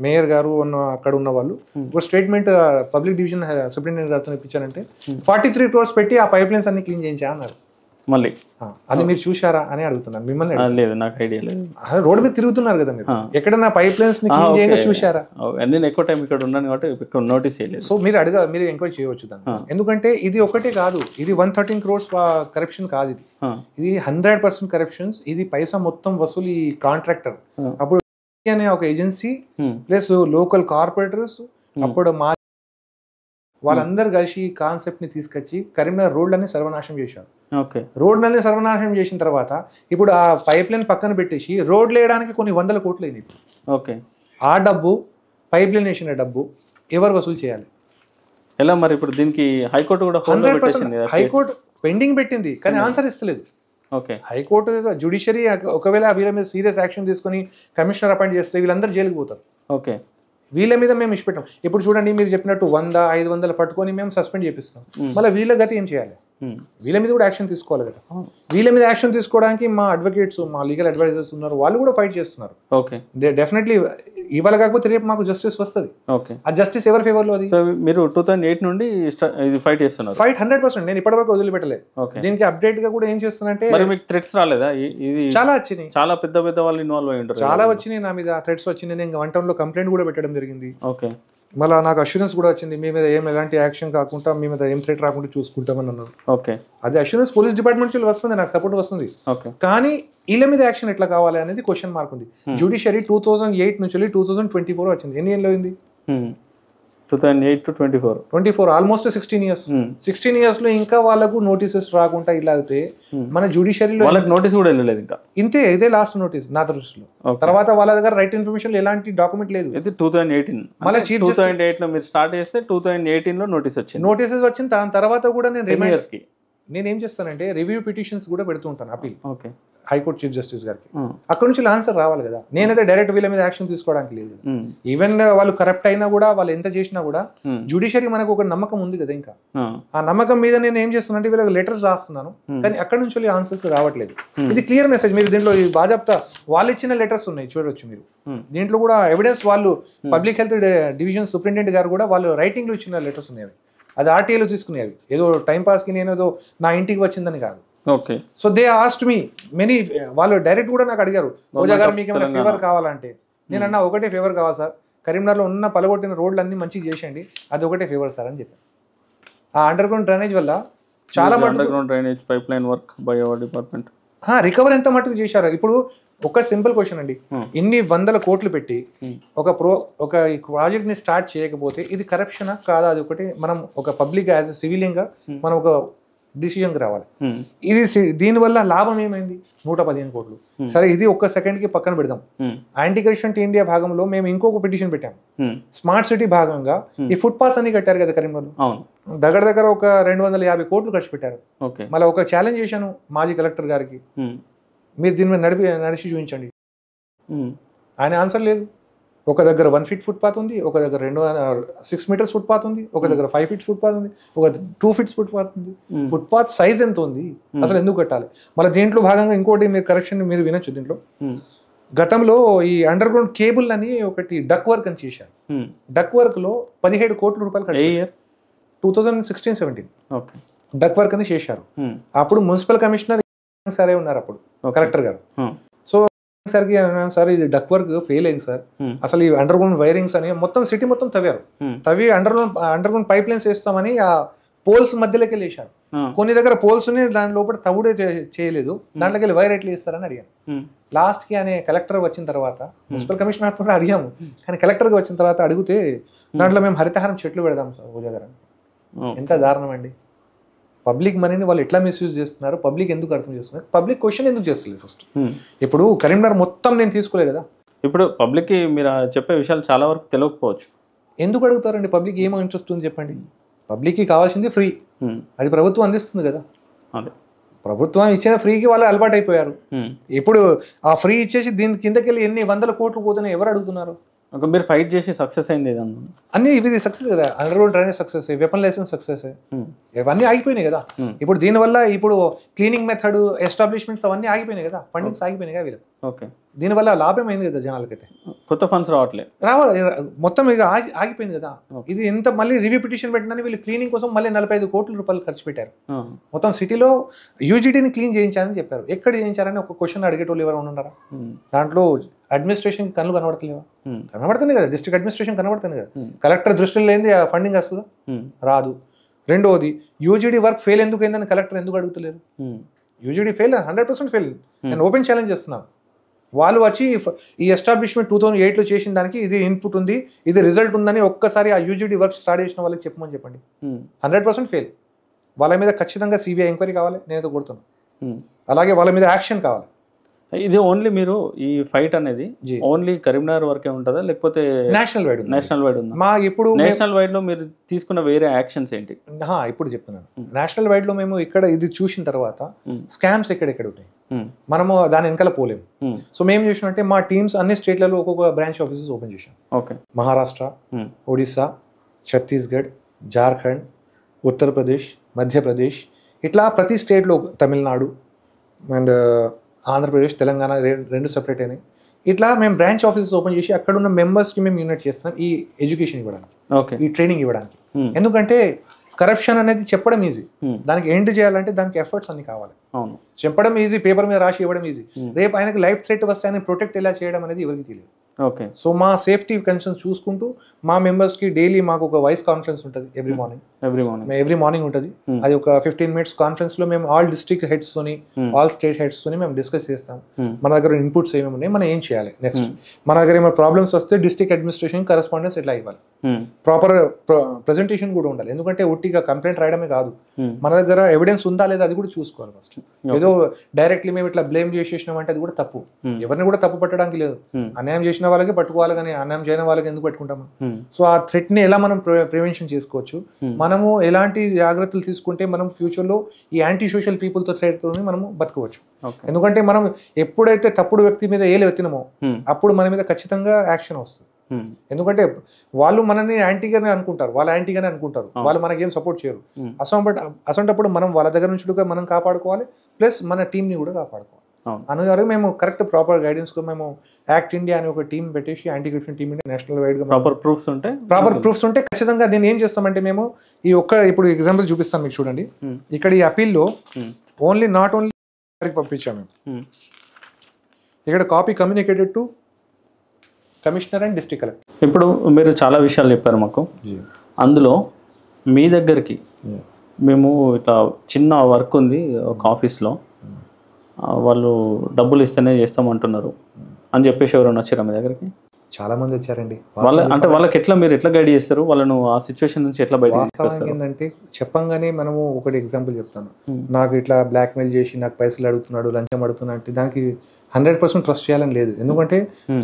మేయర్ గారు అక్కడ ఉన్న వాళ్ళు ఒక స్టేట్మెంట్ పబ్లిక్ డివిజన్ సూపరింటెండెంట్ గారితో ఇప్పించారంటే 43 crores పెట్టి ఆ పైప్ లైన్స్ అన్ని క్లీన్ చేయించా అన్నారు. మళ్ళీ అది మీరు చూశారా అని అడుగుతున్నాను మిమ్మల్ని. లేదు నాకు ఐడియా లేదు. రోడ్ మీద తిరుగుతున్నారు కదా మీరు ఎక్కడన్నా పైప్ లైన్స్ ని క్లీన్ చేయగా చూశారా? నేను ఎక్కువ టైం ఇక్కడ ఉన్నాను కాబట్టి నోటీస్ చేయలేదు. సో మీరు మీరు ఎంక్వైరీ చేయవచ్చు దాన్ని ఎందుకంటే ఇది ఒకటే కాదు ఇది 113 crores కరప్షన్ కాదు ఇది 100% కరప్షన్స్. ఇది పైసా మొత్తం వసూలు ఈ కాంట్రాక్టర్ అప్పుడు అనే ఒక ఏజెన్సీ ప్లస్ లోకల్ కార్పొరేటర్స్ అప్పుడు వాళ్ళందరూ కలిసి ఈ కాన్సెప్ట్ ని తీసుకొచ్చి కరీంనగర్ రోడ్లన్నీ సర్వనాశనం చేశారు. రోడ్లన్నీ సర్వనాశనం చేసిన తర్వాత ఇప్పుడు ఆ పైప్ లైన్ పక్కన పెట్టేసి రోడ్లు వేయడానికి కొన్ని 100 కోట్లు అయినాయి. ఆ డబ్బు పైప్ లైన్ వేసిన డబ్బు ఎవరు వసూలు చేయాలి? ఎలా మరి ఇప్పుడు దీనికి హైకోర్టు కూడా 100% హైకోర్టు పెండింగ్ పెట్టింది కానీ ఆన్సర్ ఇస్తలేదు. హైకోర్టు జ్యుడిషియరీ ఒకవేళ వీళ్ళ మీద సీరియస్ యాక్షన్ తీసుకుని కమిషనర్ అపాయింట్ చేస్తే వీళ్ళందరూ జైలుకి పోతారు. వీళ్ళ మీద మేము ఇష్టపెట్టాం. ఇప్పుడు చూడండి మీరు చెప్పినట్టు 100-500 పట్టుకొని మేము సస్పెండ్ చేపిస్తున్నాం. మళ్ళీ వీళ్ళ గతి ఏం చేయాలి? వీళ్ళ మీద కూడా యాక్షన్ తీసుకోవాలి కదా. వీళ్ళ మీద యాక్షన్ తీసుకోవడానికి మా అడ్వకేట్స్ మా లీగల్ అడ్వైజర్స్ ఉన్నారు వాళ్ళు కూడా ఫైట్ చేస్తున్నారు. డెఫినెట్లీ ఇవాళ కాకపోతే రేపు మాకు జస్టిస్ వస్తుంది. ఆ జస్టిస్ ఎవరి ఫేవర్ లో? అది మీరు 2008 నుండి ఇది ఫైట్ చేస్తున్నారు. ఫైట్ 100%. నేను ఇప్పటివరకు వదిలిపెట్టలేదు. దీనికి అప్డేట్ గా కూడా ఏం చేస్తున్నానంటే మీకు థ్రెట్స్ రాలేదా? ఇది చాలా వచ్చినాయి. చాలా పెద్ద వాళ్ళు ఇన్వాల్వ్ అయి ఉంటారు. చాలా వచ్చినాయి నా మీద థ్రెట్స్ వచ్చినాయి. నేను 1 town లో కంప్లైంట్ కూడా పెట్టడం జరిగింది. మళ్ళీ నాకు అష్యూరెన్స్ కూడా వచ్చింది మీ మీద ఎలాంటి యాక్షన్ కాకుండా మీ మీద ఏం థ్రెట్ రాకుండా చూసుకుంటామని అన్నారు. అది అష్యూరెన్స్ పోలీస్ డిపార్ట్మెంట్ నుంచి వస్తుంది నాకు సపోర్ట్ వస్తుంది కానీ వీళ్ళ మీద యాక్షన్ ఎట్లా కావాలి అనేది క్వశ్చన్ మార్క్ ఉంది. జ్యుడిషియరీ 2008 నుంచి 2024 వచ్చింది. ఎన్ని ఏళ్ళు అయింది? 2008 to 24 ఆల్మోస్ట్ 16 years లో ఇంకా వాళ్ళకు నోటీసెస్ రాకుండా ఇలా అయితే మన జ్యుడిషియరీలో వాళ్ళకి నోటీస్ కూడా వెళ్ళలేదు ఇంకా. ఇంతే ఇదే లాస్ట్ నోటీస్ నా దృష్టిలో. తర్వాత వాళ్ళ దగ్గర రైట్ ఇన్ఫర్మేషన్ ఎలాంటి డాక్యుమెంట్ లేదు. 2018 మళ్ళీ 2008 లో మీరు స్టార్ట్ చేస్తే 2018 లో నోటీసెస్ వచ్చింది. దాని తర్వాత కూడా నేను ఏం చేస్తానంటే రివ్యూ పిటిషన్స్ కూడా పెడుతూ ఉంటాను అపీల్ హైకోర్టు చీఫ్ జస్టిస్ గారికి. అక్కడ నుంచి ఆన్సర్ రావాలి కదా. నేనైతే డైరెక్ట్ వీళ్ళ మీద యాక్షన్ తీసుకోవడానికి లేదు. ఈవెన్ వాళ్ళు కరప్ట్ అయినా కూడా వాళ్ళు ఎంత చేసినా కూడా జ్యుడిషియరీ మనకు ఒక నమ్మకం ఉంది కదా. ఇంకా ఆ నమ్మకం మీద నేను ఏం చేస్తున్నానంటే వీళ్ళకి లెటర్స్ రాస్తున్నాను కానీ అక్కడ నుంచి ఆన్సర్స్ రావట్లేదు. ఇది క్లియర్ మెసేజ్. మీరు దీంట్లో బాజాప్తా వాళ్ళు ఇచ్చిన లెటర్స్ ఉన్నాయి చూడవచ్చు మీరు. దీంట్లో కూడా ఎవిడెన్స్ వాళ్ళు పబ్లిక్ హెల్త్ డివిజన్ సూపరింటెండెంట్ గారు కూడా వాళ్ళు రైటింగ్ లో ఇచ్చిన లెటర్స్ ఉన్నాయి. అది ఆర్టీఏలో తీసుకునేవి. ఏదో టైంపాస్కి నేను ఏదో నా ఇంటికి వచ్చిందని కాదు. So they asked me many. వాళ్ళు డైరెక్ట్ కూడా నాకు అడిగారు రోజా గారు మీకు ఏమైనా ఫేవర్ కావాలంటే నేను అన్నా ఒకటే ఫేవర్ కావాలి సార్, కరీంనగర్లో ఉన్న పలగొట్టిన రోడ్లు అన్ని మంచిగా చేసేయండి, అది ఒకటే ఫేవర్ సార్ అని చెప్పాను. ఆ అండర్ గ్రౌండ్ డ్రైనేజ్ వల్ల చాలా pipe line work by our department recover ఎంత మటుకు చేశారు. ఇప్పుడు ఒక సింపుల్ క్వశ్చన్ అండి, ఇన్ని 100 కోట్లు పెట్టి ఒక ప్రాజెక్ట్ ని స్టార్ట్ చేయకపోతే ఇది కరప్షనా కాదా? అది ఒకటి మనం ఒక పబ్లిక్ యాజ్ సివిలియన్ గా మనం ఒక డిసిజన్కి రావాలి. ఇది దీనివల్ల లాభం ఏమైంది? 115 కోట్లు. సరే ఇది ఒక్క సెకండ్ కి పక్కన పెడదాం. యాంటీ కరప్షన్ ఇండియా భాగంలో మేము ఇంకొక పిటిషన్ పెట్టాము. స్మార్ట్ సిటీ భాగంగా ఈ ఫుట్ పాత్స్ అన్ని కట్టారు కదా కరీంనగర్లో. దగ్గర ఒక 250 కోట్లు ఖర్చు పెట్టారు. మళ్ళీ ఒక ఛాలెంజ్ చేశాను మాజీ కలెక్టర్ గారికి, మీరు దీని మీద నడిచి చూపించండి. ఆయన ఆన్సర్ లేదు. ఒక దగ్గర 1 feet ఫుట్పాత్ ఉంది, ఒక దగ్గర 6 meters ఫుట్పాత్ ఉంది, ఒక దగ్గర 5 feet ఫుట్పాత్ ఉంది, ఒక 2 feet ఫుట్పాత్ ఉంది. ఫుట్పాత్ సైజ్ ఎంత ఉంది, అసలు ఎందుకు కట్టాలి? మళ్ళీ దీంట్లో భాగంగా ఇంకోటి మీరు కరెక్షన్ మీరు వినొచ్చు. దీంట్లో గతంలో ఈ అండర్ గ్రౌండ్ కేబుల్ అని ఒకటి డక్ వర్క్ అని చేశారు. డక్ వర్క్ లో 17 కోట్ల రూపాయలు ఖర్చు 2016-17 డక్ వర్క్ అని చేశారు. అప్పుడు మున్సిపల్ కమిషనర్ సరే ఉన్నారు అప్పుడు కలెక్టర్ గారు. సో సార్కి సార్ ఇది డక్ వర్క్ ఫెయిల్ అయింది సార్, అసలు ఈ అండర్ గ్రౌండ్ వైరింగ్స్ అని మొత్తం సిటీ మొత్తం తవ్వారు. తవ్వి అండర్ గ్రౌండ్ పైప్ లైన్స్ వేస్తామని ఆ పోల్స్ మధ్యలోకి వెళ్ళి వేశారు. కొన్ని దగ్గర పోల్స్ దాని లోపల తవుడే చేయలేదు, దాంట్లోకి వెళ్ళి వైర్ ఎట్లా వేస్తారని అడిగాను. లాస్ట్ కి అనే కలెక్టర్ వచ్చిన తర్వాత మున్సిపల్ కమిషనర్ కూడా అడిగాము, కానీ కలెక్టర్ గా వచ్చిన తర్వాత అడిగితే దాంట్లో మేము హరితహారం చెట్లు పెడదాం సార్ పూజ గారు. ఎంత దారుణం అండి. పబ్లిక్ మనీని వాళ్ళు ఎట్లా మిస్యూజ్ చేస్తున్నారు, పబ్లిక్ ఎందుకు అర్థం చేస్తున్నారు, పబ్లిక్ క్వశ్చన్ ఎందుకు చేస్తలేదు ఫస్ట్. ఇప్పుడు కరీంనగర్ మొత్తం నేను తీసుకోలే కదా, ఇప్పుడు పబ్లిక్కి మీరు చెప్పే విషయాలు చాలా వరకు తెలియకపోవచ్చు. ఎందుకు అడుగుతారండి? పబ్లిక్ ఏమో ఇంట్రెస్ట్ ఉంది చెప్పండి. పబ్లిక్కి కావాల్సింది ఫ్రీ, అది ప్రభుత్వం అందిస్తుంది కదా. ప్రభుత్వం ఇచ్చిన ఫ్రీకి వాళ్ళు అలవాటు అయిపోయారు. ఇప్పుడు ఆ ఫ్రీ ఇచ్చేసి దీని కిందకి వెళ్ళి ఎన్ని వందల కోట్లు పోతున్నాయి, ఎవరు అడుగుతున్నారు? మీరు ఫైట్ చేసి సక్సెస్ అయింది అన్ని ఇది సక్సెస్ కదా. Underground drainage success, weapon licence success, ఇవన్నీ ఆగిపోయినాయి కదా. ఇప్పుడు దీనివల్ల ఇప్పుడు క్లీనింగ్ మెథడ్ ఎస్టాబ్లిష్మెంట్స్ అవన్నీ ఆగిపోయినాయి కదా, ఫండింగ్స్ ఆగిపోయినాయి కదా వీళ్ళు. దీనివల్ల లాభం అయింది కదా జనాలకైతే, కొత్త ఫండ్స్ రావాలి మొత్తం ఇక ఆగిపోయింది కదా. ఇది ఎంత మళ్ళీ రివ్యూ పిటిషన్ పెట్టినని వీళ్ళు క్లీనింగ్ కోసం మళ్ళీ 45 కోట్ల రూపాయలు ఖర్చు పెట్టారు. మొత్తం సిటీలో యూజీడీని క్లీన్ చేయించారని చెప్పారు. ఎక్కడ చేయించారని ఒక క్వశ్చన్ అడిగేటోళ్ళు ఎవరు ఉన్నారా? దాంట్లో అడ్మినిస్ట్రేషన్ కళ్ళు కనబడతలేవా? కనబడుతుంది కదా, డిస్ట్రిక్ట్ అడ్మినిస్ట్రేషన్ కనబడుతుంది కదా. కలెక్టర్ దృష్టిలో లేని ఆ ఫండింగ్ వస్తుందా? రాదు. రెండోది యూజీడీ వర్క్ ఫెయిల్ ఎందుకు అయిందని కలెక్టర్ ఎందుకు అడుగుతలేరు? UGD fail 100% fail. నేను ఓపెన్ ఛాలెంజ్ చేస్తున్నాను. వాళ్ళు వచ్చి ఈ ఎస్టాబ్లిష్మెంట్ 2008లో చేసిన దానికి ఇది ఇన్పుట్ ఉంది, ఇది రిజల్ట్ ఉందని ఒక్కసారి ఆ యూజీడీ వర్క్ స్టార్ట్ చేసిన వాళ్ళకి చెప్పమని చెప్పండి. 100% ఫెయిల్. వాళ్ళ మీద ఖచ్చితంగా సిబిఐ ఎంక్వైరీ కావాలి, నేనైతే కోరుతున్నాను. అలాగే వాళ్ళ మీద యాక్షన్ కావాలి. ఇది ఓన్లీ మీరు ఈ ఫైట్ అనేది ఓన్లీ కరీంనగర్ వరకే ఉంటుందా, లేకపోతే నేషనల్ వైడ్ ఉందా? మా ఇప్పుడు నేషనల్ వైడ్ లో మీరు తీసుకున్న వేరే యాక్షన్స్ ఏంటి? ఇప్పుడు చెప్తున్నాను. నేషనల్ వైడ్ లో మేము ఇక్కడ ఇది చూసిన తర్వాత స్కామ్స్ ఎక్కడెక్కడ ఉన్నాయి, మనము దాని వెనకాల పోలేము. సో మేము చేసినట్టే మా టీమ్స్ అన్ని స్టేట్లలో ఒక్కొక్క బ్రాంచ్ ఆఫీసెస్ ఓపెన్ చేశాం. మహారాష్ట్ర, ఒడిస్సా, ఛత్తీస్గఢ్, జార్ఖండ్, ఉత్తరప్రదేశ్, మధ్యప్రదేశ్, ఇట్లా ప్రతి స్టేట్లో, తమిళనాడు అండ్ ఆంధ్రప్రదేశ్, తెలంగాణ 2 సెపరేట్ అయినాయి. ఇట్లా మేము బ్రాంచ్ ఆఫీసెస్ ఓపెన్ చేసి అక్కడ ఉన్న మెంబర్స్కి మేము యూనిట్ చేస్తున్నాం ఈ ఎడ్యుకేషన్ ఇవ్వడానికి, ఈ ట్రైనింగ్ ఇవ్వడానికి. ఎందుకంటే కరప్షన్ అనేది చెప్పడం ఈజీ, దానికి ఎండ్ చేయాలంటే దానికి ఎఫర్ట్స్ అన్ని కావాలి. చెప్పడం ఈజీ, పేపర్ మీద రాసి ఇవ్వడం ఈజీ. రేపు ఆయనకి లైఫ్ థ్రెట్ వస్తే ఆయన ప్రొటెక్ట్ ఎలా చేయడం అనేది ఎవరికి తెలియదు. సో మా సేఫ్టీ కన్సర్న్స్ చూసుకుంటూ మా మెంబర్స్కి డైలీ మాకు ఒక వాయిస్ కాన్ఫరెన్స్ ఉంటుంది ఎవ్రీ మార్నింగ్ ఉంటుంది. అది ఒక 15 minutes కాన్ఫరెన్స్ లో మేము ఆల్ డిస్ట్రిక్ట్ హెడ్స్ తోని, ఆల్ స్టేట్ హెడ్స్ తోని మేము డిస్కస్ చేస్తాం. మన దగ్గర ఇన్పుట్స్ ఏమేమి ఉన్నాయి, మనం ఏం చేయాలి నెక్స్ట్, మన దగ్గర ఏమైనా ప్రాబ్లమ్స్ వస్తే డిస్ట్రిక్ట్ అడ్మినిస్ట్రేషన్ కరెస్పాండెన్స్ ఎట్లా ఇవ్వాలి, ప్రాపర్ ప్రెజెంటేషన్ కూడా ఉండాలి. ఎందుకంటే ఒట్టిగా కంప్లైంట్ రాయడమే కాదు, మన దగ్గర ఎవిడెన్స్ ఉందా లేదా అది కూడా చూసుకోవాలి ఫస్ట్. ఏదో డైరెక్ట్లీ మేము ఇట్లా బ్లేమ్ చేసేసినాం అంటే అది కూడా తప్పు. ఎవరిని కూడా తప్పు పట్టడానికి లేదు, అన్యాయం చేసిన వాళ్ళకి పట్టుకోవాలి, కానీ అన్యాయం చేయని వాళ్ళకి ఎందుకు పట్టుకుంటాము? సో ఆ థ్రెట్ ని ఎలా మనం ప్రివెన్షన్ చేసుకోవచ్చు, మనము ఎలాంటి జాగ్రత్తలు తీసుకుంటే మనం ఫ్యూచర్ లో ఈ యాంటీ సోషల్ పీపుల్ తో థ్రెట్ తోని మనము బతకవచ్చు. ఎందుకంటే మనం ఎప్పుడైతే తప్పుడు వ్యక్తి మీద ఏలు ఎత్తినామో అప్పుడు మన మీద ఖచ్చితంగా యాక్షన్ వస్తుంది. ఎందుకంటే వాళ్ళు మనల్ని యాంటీగానే అనుకుంటారు, వాళ్ళు మనకేం సపోర్ట్ చేయరు. అసంటప్పుడు మనం వాళ్ళ దగ్గర నుంచి మనం కాపాడుకోవాలి, ప్లస్ మన టీం ని కూడా కాపాడుకోవాలి. అందువల్ల మేము కరెక్ట్ ప్రాపర్ గైడెన్స్ కు మేము యాక్ట్ ఇండియా అని ఒక టీం పెట్టేసి, anti corruption team national wide గా ప్రాపర్ ప్రూఫ్స్ ఉంటే ఖచ్చితంగా దీన్ని ఏం చేస్తామంటే మేము ఈ ఇప్పుడు ఎగ్జాంపుల్ చూపిస్తాను మీకు చూడండి. ఇక్కడ ఈ అపీల్లో నాట్ ఓన్లీ పంపించాము మేము, ఇక్కడ copy communicated to commissioner and district collector. ఇప్పుడు మీరు చాలా విషయాలు చెప్పారు మాకు, అందులో మీ దగ్గరికి మేము ఇట్లా చిన్న వర్క్ ఉంది ఒక ఆఫీస్లో, వాళ్ళు డబ్బులు ఇస్తేనే చేస్తామంటున్నారు అని చెప్పేసి ఎవరైనా వచ్చారా మీ దగ్గరికి? చాలా మంది వచ్చారండి. వాళ్ళకి ఎట్లా మీరు ఎట్లా గైడ్ చేస్తారు, వాళ్ళను ఆ సిచ్యువేషన్ నుంచి ఎట్లా బయట తీసుకొస్తారు? ఏంటంటే చెప్పంగానే మనము ఒకటి ఎగ్జాంపుల్ చెప్తాను, నాకు ఇట్లా బ్లాక్మెయిల్ చేసి నాకు పైసలు అడుగుతున్నాడు, లంచం అడుగుతున్నా అంటే దానికి 100% ట్రస్ట్ చేయాలని లేదు. ఎందుకంటే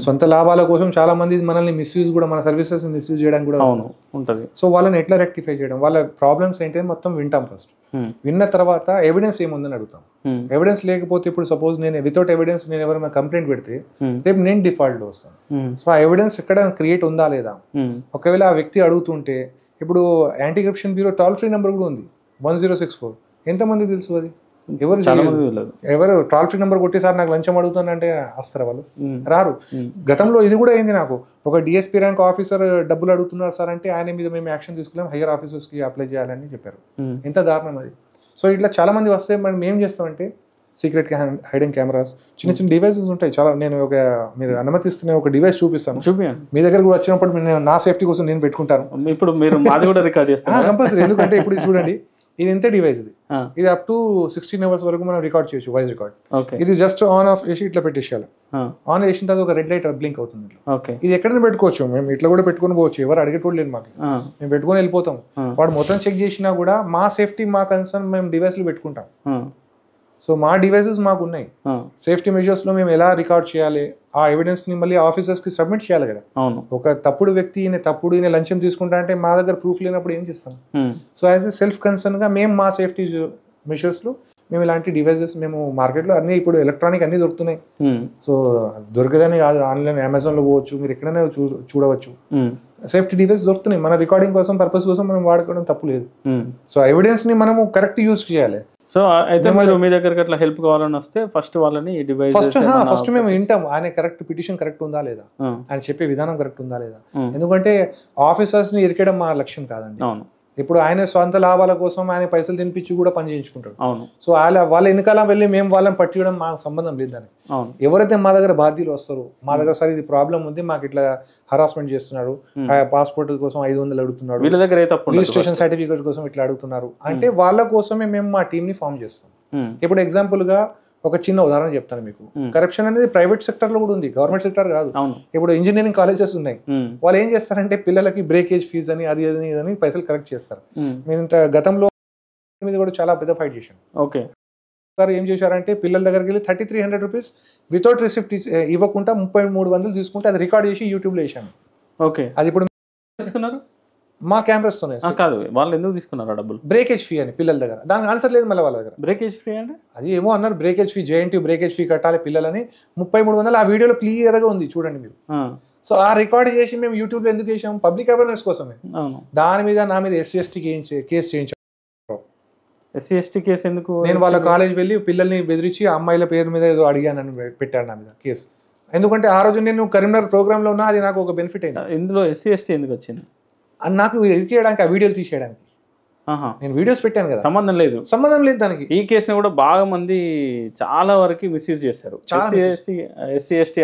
సొంత లాభాల కోసం చాలా మంది మనల్ని మిస్యూజ్ కూడా, మన సర్వీసెస్ మిస్యూజ్ చేయడానికి కూడా ఉంటుంది. సో వాళ్ళని ఎట్లా రెక్టిఫై చేయడం, వాళ్ళ ప్రాబ్లమ్స్ ఏంటి మొత్తం వింటాం ఫస్ట్. విన్న తర్వాత ఎవిడెన్స్ ఏముందని అడుగుతాం. ఎవిడెన్స్ లేకపోతే ఇప్పుడు సపోజ్ నేను వితౌట్ ఎవిడెన్స్ నేను ఎవరైనా కంప్లైంట్ పెడితే రేపు నేను డిఫాల్ట్ వస్తాను. సో ఆ ఎవిడెన్స్ ఎక్కడ క్రియేట్ ఉందా లేదా, ఒకవేళ ఆ వ్యక్తి అడుగుతుంటే ఇప్పుడు anti corruption bureau toll free number కూడా ఉంది 1064. ఎంతమంది తెలుసు అది? ఎవరు ఎవరు టోల్ ఫ్రీ నెంబర్ కొట్టి సార్ నాకు లంచం అడుగుతానంటే వస్తారా వాళ్ళు? రారు. గతంలో ఇది కూడా అయింది నాకు. ఒక డిఎస్పీ ర్యాంక్ ఆఫీసర్ డబ్బులు అడుగుతున్నారు సార్ అంటే ఆయన మీద మేము యాక్షన్ తీసుకున్నాం, హైయర్ ఆఫీసర్స్కి అప్లై చేయాలని చెప్పారు. ఎంత దారుణం అది. సో ఇట్లా చాలా మంది వస్తే మనం ఏం చేస్తామంటే సీక్రెట్ హైడింగ్ కెమెరాస్, చిన్న చిన్న డివైసెస్ ఉంటాయి చాలా. నేను మీరు అనుమతిస్తున్న ఒక డివైస్ చూపిస్తాను, మీ దగ్గర కూడా వచ్చినప్పుడు నేను నా సేఫ్టీ కోసం నేను పెట్టుకుంటాను. ఇప్పుడు మీరు మాది కూడా రికార్డ్ చేస్తాను కంపల్సరీ. ఎందుకంటే ఇప్పుడు చూడండి, ఇది ఎంత డివైస్ ఇది అప్ టు 16 hours వరకు మనం రికార్డ్ చేయొచ్చు, వాయిస్ రికార్డ్. ఇది జస్ట్ ఆన్ ఆఫ్ చేసి ఇట్లా పెట్టేసేయాలి. ఆన్ చేసిన తర్వాత ఒక రెడ్ లైట్ బ్లింక్ అవుతుంది. ఇది ఎక్కడైనా పెట్టుకోవచ్చు, మేము ఇట్లా కూడా పెట్టుకుని పోవచ్చు, ఎవరు అడిగేటోళ్ళు లేదు మాకు. మేము పెట్టుకుని వెళ్ళిపోతాం. వాడు మొత్తం చెక్ చేసినా కూడా మా సేఫ్టీ మా కన్సర్న్ మేము డివైస్లు పెట్టుకుంటాం. సో మా డివైసెస్ మాకు ఉన్నాయి. సేఫ్టీ మెజర్స్ లో మేము ఎలా రికార్డ్ చేయాలి, ఆ ఎవిడెన్స్ ని మళ్ళీ ఆఫీసర్స్ కి సబ్మిట్ చేయాలి కదా. ఒక తప్పుడు వ్యక్తి ఈయన లంచం తీసుకుంటా అంటే మా దగ్గర ప్రూఫ్ లేనప్పుడు ఏం చేస్తాం? So as a self concern గా మేము మా సేఫ్టీ మెజర్స్ లో మేము ఇలాంటి డివైసెస్ మేము మార్కెట్ లో అన్ని ఇప్పుడు ఎలక్ట్రానిక్ అన్ని దొరుకుతున్నాయి. సో దొరకదని కాదు, ఆన్లైన్ అమెజాన్ లో పోవచ్చు, మీరు ఎక్కడైనా చూడవచ్చు. సేఫ్టీ డివైస్ దొరుకుతున్నాయి. మన రికార్డింగ్ కోసం పర్పస్ కోసం మనం వాడుకోవడం తప్పు లేదు. సో ఎవిడెన్స్ ని మనము కరెక్ట్ యూజ్ చేయాలి. సో అయితే మీరు మీ దగ్గరికి అట్లా హెల్ప్ కావాలని వస్తే ఫస్ట్ వాళ్ళని డివైస్ ఫస్ట్ మేము వింటాం, ఆయన కరెక్ట్ పిటిషన్ కరెక్ట్ ఉందా లేదా, ఆయన చెప్పే విధానం కరెక్ట్ ఉందా లేదా. ఎందుకంటే ఆఫీసర్స్ ని ఇరికేయడం మా లక్ష్యం కాదండి. ఇప్పుడు ఆయన స్వంత లాభాల కోసం ఆయన పైసలు తినిపించి కూడా పని చేయించుకుంటాడు. సో వాళ్ళ వెనకాల వెళ్ళి మేము వాళ్ళని పట్టియడం మాకు సంబంధం లేదు దానికి. ఎవరైతే మా దగ్గర బాధ్యులు వస్తారో, మా దగ్గర సరే ఇది ప్రాబ్లం ఉంది, మాకు ఇట్లా హరాస్మెంట్ చేస్తున్నాడు, పాస్పోర్ట్ కోసం 500 అడుగుతున్నాడు, వీళ్ళ దగ్గర రిజిస్ట్రేషన్ సర్టిఫికేట్ కోసం ఇట్లా అడుగుతున్నారు అంటే వాళ్ళ కోసమే మేము మా టీమ్ ని ఫామ్ చేస్తాం. ఇప్పుడు ఎగ్జాంపుల్ గా ఒక చిన్న ఉదాహరణ చెప్తాను మీకు. కరప్షన్ అనేది ప్రైవేట్ సెక్టర్ లో కూడా ఉంది, గవర్నమెంట్ సెక్టర్ కాదు. ఇప్పుడు ఇంజనీరింగ్ కాలేజెస్ ఉన్నాయి, వాళ్ళు ఏం చేస్తారంటే పిల్లలకి బ్రేకేజ్ ఫీజు అని అది అని పైసలు కలెక్ట్ చేస్తారు. నేను ఇంత గతంలో మీద కూడా చాలా పెద్ద ఫైట్ చేశాను. ఓకే సార్ ఏం చేశారంటే పిల్లల దగ్గరికి వెళ్ళి 3300 రూపీస్ వితౌట్ రిసిప్ట్ ఇవ్వకుండా 3300 తీసుకుంటే అది రికార్డ్ చేసి యూట్యూబ్ లో వేసాను. ఓకే, అది ఇప్పుడు తీసుకున్నారు మా కెమెరాస్ తోనే. కాదు, వాళ్ళు ఎందుకు తీసుకున్నారు డబ్బులు? బ్రేకేజ్ ఫీ అని పిల్లల దగ్గర. దానికి ఆన్సర్ లేదు మళ్ళీ వాళ్ళ దగ్గర. బ్రేకేజ్ ఫీ అంటే అది ఏమో అన్నారు, breakage fee, JNTU breakage fee కట్టాలి పిల్లలని 3300. ఆ వీడియోలో క్లియర్ గా ఉంది, చూడండి మీరు. సో ఆ రికార్డ్ చేసి మేము యూట్యూబ్ లో ఎందుకు చేసాం? పబ్లిక్ అవేర్నెస్ కోసమే. దాని మీద నా మీద SC/ST కేసు చేయించాం. SC/ST కేసు ఎందుకు? నేను వాళ్ళ కాలేజ్ వెళ్ళి పిల్లల్ని బెదిరించి అమ్మాయిల పేరు మీద ఏదో అడిగానని పెట్టాడు నా మీద కేసు. ఎందుకంటే ఆ రోజు నేను కరీంనగర్ ప్రోగ్రామ్ లో ఉన్నా, అది నాకు ఒక బెనిఫిట్ అయింది. ఇందులో SC/ST ఎందుకు వచ్చింది? నాకు ఎరికేయడానికి, ఆ వీడియోలు తీసేయడానికి. నేను వీడియోస్ పెట్టాను కదా, సంబంధం లేదు దానికి. ఈ కేసుని కూడా బాగా మంది చాలా వరకు మిస్యూజ్ చేశారు. SC/ST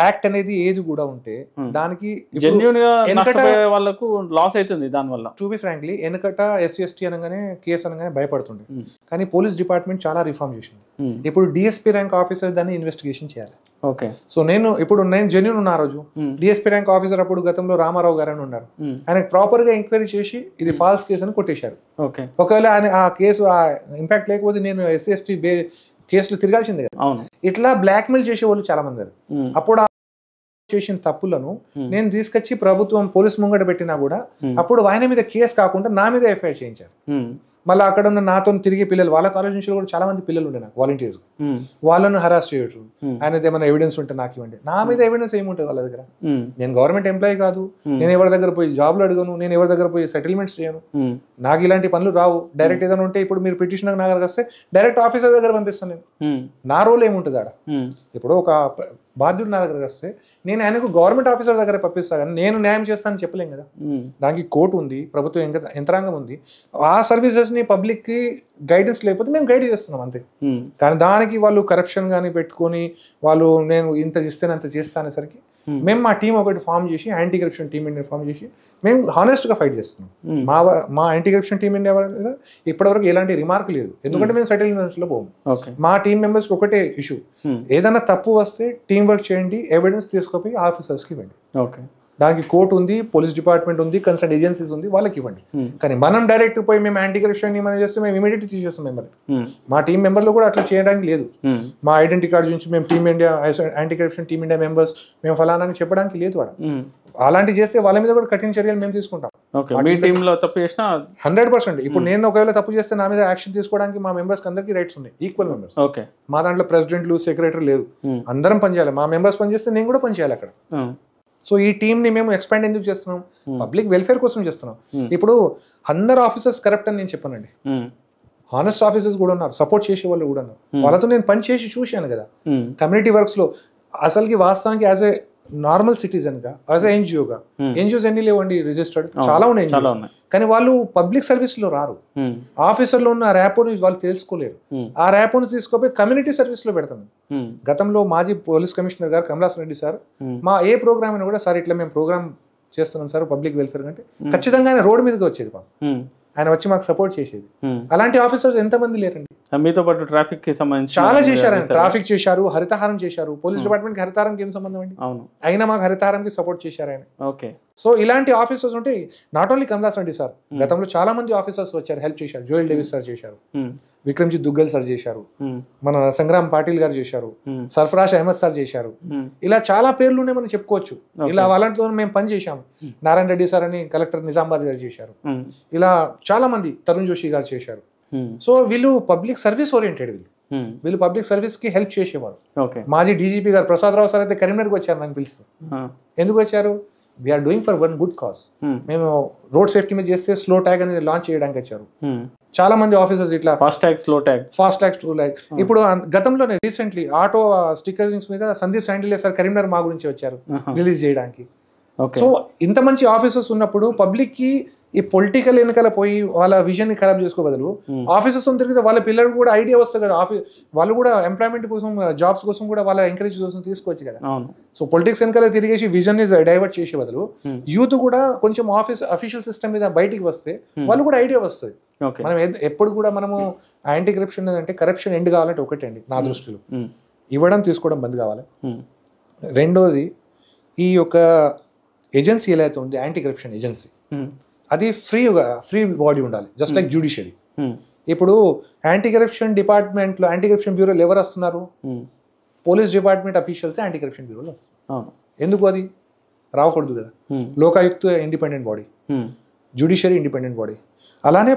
యాక్ట్ అనేది ఏది కూడా ఉంటే దానికి జెన్యూన్ గా నష్టపోయే వాళ్ళకు లాస్ అవుతుంది దాని వల్ల. టు బి ఫ్రాంక్లీ, వెనకట SC/ST అనగానే కేసు అనగానే భయపడుతుండే, కానీ పోలీస్ డిపార్ట్మెంట్ చాలా రిఫార్మ్ చేసింది. ఇప్పుడు DSP ర్యాంక్ ఆఫీసర్ దాన్ని ఇన్వెస్టిగేషన్ చేయాలి. ఓకే, సో నేను జెన్యూన్ ఉన్న రోజు DSP ర్యాంక్ ఆఫీసర్ అప్పుడు గతంలో రామారావు గారు అని ఉన్నారు. ఆయన ప్రాపర్ గా ఎంక్వైరీ చేసి ఇది ఫాల్స్ కేసు అని కొట్టేశారు. ఒకవేళ ఆయన ఆ కేసు ఇంపాక్ట్ లేకపోతే నేను SC/ST కేసులు తిరగాల్సిందే కదా. ఇట్లా బ్లాక్ మెయిల్ చేసే వాళ్ళు చాలా మంది. అప్పుడు చేసిన తప్పులను నేను తీసుకొచ్చి ప్రభుత్వం పోలీస్ ముంగట పెట్టినా కూడా అప్పుడు ఆయన మీద కేసు కాకుండా నా మీద FIR చేయించారు. మళ్ళీ అక్కడ ఉన్న నాతో తిరిగి పిల్లలు, వాళ్ళ కాలేజ్ నుంచి కూడా చాలా మంది పిల్లలు ఉండే నాకు వాలంటీర్స్, వాళ్ళను హరాస్ చేయొచ్చు. ఆయనది ఏమైనా ఎవిడెన్స్ ఉంటే నాకు ఇవ్వండి. నా మీద ఎవిడెన్స్ ఏముంటుంది వాళ్ళ దగ్గర? నేను గవర్నమెంట్ ఎంప్లాయీ కాదు, నేను ఎవరి దగ్గర పోయి జాబ్లు అడగను, నేను ఎవరి దగ్గర పోయి సెటిల్మెంట్స్ చేయను, నాకు ఇలాంటి పనులు రావు. డైరెక్ట్ ఏదైనా ఉంటే ఇప్పుడు మీరు పిటిషన్ నా దగ్గర వస్తే డైరెక్ట్ ఆఫీసర్ దగ్గర పంపిస్తాను నేను. నా రోల్ ఏముంటుంది ఆడ? ఇప్పుడు ఒక బాధ్యుడు నా దగ్గరకు వస్తే నేను ఆయనకు గవర్నమెంట్ ఆఫీసర్ దగ్గర పంపిస్తా, కానీ నేను న్యాయం చేస్తానని చెప్పలేం కదా. దానికి కోర్టు ఉంది, ప్రభుత్వ యంత్రాంగం ఉంది. ఆ సర్వీసెస్ ని పబ్లిక్ కి గైడెన్స్ లేకపోతే మేము గైడ్ చేస్తున్నాం అంతే. కానీ దానికి వాళ్ళు కరప్షన్ కానీ పెట్టుకొని వాళ్ళు నేను ఇంత ఇస్తేనే అంత చేస్తా అనేసరికి మేము మా టీం ఒకటి ఫామ్ చేసి, anti corruption team India form చేసి మేము హానెస్ట్ గా ఫైట్ చేస్తున్నాం. మా యాంటీ కరప్షన్ టీమ్ ఇండియా మీద ఇప్పటివరకు ఎలాంటి రిమార్క్ లేదు, ఎందుకంటే మేము సెటిల్మెంట్స్ లో పోము. మా టీం మెంబర్స్ కి ఒకటే ఇష్యూ, ఏదైనా తప్పు వస్తే టీం వర్క్ చేయండి, ఎవిడెన్స్ తీసుకుపోయి ఆఫీసర్స్ కి ఇవ్వండి. దానికి కోర్టు ఉంది, పోలీస్ డిపార్ట్మెంట్ ఉంది, కన్సర్న్ ఏజెన్సీస్ ఉంది, వాళ్ళకి ఇవ్వండి. కానీ మనం డైరెక్ట్ పోయి మేము యాంటీ కరప్షన్ మనం చేస్తే మేము ఇమీడియట్ తీసేస్తాం మెంబర్. మా టీం మెంబర్లు కూడా అట్లా చేయడానికి లేదు. మా ఐడెంటిటీ కార్డు నుంచి మేము team India anti corruption team India members మేము ఫలానా అని చెప్పడానికి లేదు. వాడు అలాంటి చేస్తే వాళ్ళ మీద కూడా కఠిన చర్యలు మేము తీసుకుంటాం. 100%. ఇప్పుడు నేను ఒకవేళ తప్పు చేస్తే నా మీద యాక్షన్ తీసుకోవడానికి మా మెంబర్స్ అందరికీ రైట్స్ ఉన్నాయి, ఈక్వల్ మెంబర్స్. మా దాంట్లో ప్రెసిడెంట్లు, సెక్రటరీ లేదు, అందరం పనిచేయాలి. మా మెంబర్స్ పనిచేస్తే నేను కూడా పనిచేయాలి అక్కడ. సో ఈ టీంని మేము ఎక్స్పాండ్ ఎందుకు చేస్తున్నాం? పబ్లిక్ వెల్ఫేర్ కోసం చేస్తున్నాం. ఇప్పుడు అందరు ఆఫీసర్స్ కరప్ట్ అని నేను చెప్పానండి. హానెస్ట్ ఆఫీసర్స్ కూడా ఉన్నారు, సపోర్ట్ చేసే వాళ్ళు కూడా ఉన్నారు. వాళ్ళతో నేను పని చేసి చూశాను కదా కమ్యూనిటీ వర్క్స్ లో. అసలుకి వాస్తవానికి యాజ్ ఏ నార్మల్ సిటిజన్ గా, యాజ్ ఏ ఎన్జిఓగా, ఎన్జిఓస్ ఎన్ని లేవండి రిజిస్టర్డ్, చాలా ఉన్నాయి కానీ వాళ్ళు పబ్లిక్ సర్వీస్ లో రారు. ఆఫీసర్ లో ఉన్న ర్యాపోని వాళ్ళు తెలుసుకోలేరు. ఆ ర్యాపోని తీసుకుపోయి కమ్యూనిటీ సర్వీస్ లో పెడతాం. గతంలో మాజీ పోలీస్ కమిషనర్ గారు కమలాసన్ రెడ్డి సార్ మా ఏ ప్రోగ్రామ్ అయినా కూడా, సార్ ఇట్లా మేము ప్రోగ్రామ్ చేస్తున్నాం సార్ పబ్లిక్ వెల్ఫేర్ అంటే ఖచ్చితంగా ఆయన రోడ్డు మీదకి వచ్చేది, ఆయన వచ్చి మాకు సపోర్ట్ చేసేది. అలాంటి ఆఫీసర్స్ ఎంతమంది లేరండి. మీతో పాటు ట్రాఫిక్ కి సంబంధించి చాలా చేశారు ఆయన. ట్రాఫిక్ చేశారు, హరితహారం చేశారు. పోలీస్ డిపార్ట్మెంట్ కి హరితహారంకి ఏం సంబంధం అండి? అవును, అయినా మాకు హరితహారంకి సపోర్ట్ చేశారు ఆయన. ఓకే. సో ఇలాంటి ఆఫీసర్స్ ఉంటే not only Kamalasan Reddy sir, గతంలో చాలా మంది ఆఫీసర్స్ వచ్చారు, హెల్ప్ చేశారు. జోయల్ డేవిస్ సార్ చేశారు, విక్రమ్జిత్ దుగ్గల్ సార్ చేశారు, మన సంగ్రామ్ పాటిల్ గారు చేశారు, సర్ఫరాజ్ అహ్మద్ సార్ చేశారు. ఇలా చాలా పేర్లునే మనం చెప్పుకోవచ్చు. ఇలా వాళ్ళతో మేము పని చేశాము. నారాయణ రెడ్డి సార్ అని కలెక్టర్ నిజామాబాద్ గారు చేశారు. ఇలా చాలా మంది, తరుణ్ జోషి గారు చేశారు. సో వీళ్ళు పబ్లిక్ సర్వీస్ ఓరియంటెడ్, వీళ్ళు పబ్లిక్ సర్వీస్ కి హెల్ప్ చేసేవారు. మాజీ డీజీపీ గారు ప్రసాద్ రావు సార్ అయితే కరీంనగర్కి వచ్చారు నన్ను పిలిచి. ఎందుకు వచ్చారు? We are doing for one good cause. మేము రోడ్ సేఫ్టీ మీద చేస్తే స్లో ట్యాగ్ అనేది లాంచ్ చేయడానికి వచ్చారు. చాలా మంది ఆఫీసర్స్ ఇట్లా ఫాస్ట్ ట్యాగ్, స్లో ట్యాగ్. ఇప్పుడు గతంలోనే రీసెంట్లీ ఆటో స్టిక్కర్స్ మీద సందీప్ శాండిలే సార్ కరీంనగర్ మా గురించి వచ్చారు రిలీజ్ చేయడానికి. సో ఇంత మంచి ఆఫీసర్స్ ఉన్నప్పుడు పబ్లిక్ కి ఈ పొలిటికల్ ఎన్నికల పోయి వాళ్ళ విజన్ ని ఖరాబ్ చేసుకో బదులు ఆఫీసర్స్ తిరిగితే వాళ్ళ పిల్లలకు కూడా ఐడియా వస్తుంది కదా, వాళ్ళు కూడా ఎంప్లాయ్మెంట్ కోసం, జాబ్స్ కోసం కూడా వాళ్ళ ఎంకరేజ్ కోసం తీసుకోవచ్చు కదా. సో పొలిటిక్స్ వెనకాల తిరిగేసి విజన్ ని డైవర్ట్ చేసే బదులు యూత్ కూడా కొంచెం అఫీషియల్ సిస్టమ్ మీద బయటికి వస్తే వాళ్ళు కూడా ఐడియా వస్తుంది. మనం ఎప్పుడు కూడా మనము యాంటీ కరప్షన్ అంటే కరప్షన్ ఎండ్ కావాలంటే ఒకటే అండి నా దృష్టిలో, ఇవ్వడం తీసుకోవడం బంద్ కావాలి. రెండోది ఈ యొక్క ఏజెన్సీ ఎలా అయితే ఉంది యాంటీ కరప్షన్ ఏజెన్సీ, అది ఫ్రీ బాడీ ఉండాలి, జస్ట్ లైక్ జ్యుడిషియరీ. ఇప్పుడు యాంటీ కరప్షన్ డిపార్ట్మెంట్ లో, యాంటీ కరప్షన్ బ్యూరోలు ఎవరు వస్తున్నారు? Police department officials anti corruption బ్యూరోలో వస్తున్నారు. ఎందుకు అది రావకూడదు కదా? Lokayukta independent body, judiciary independent body. అలానే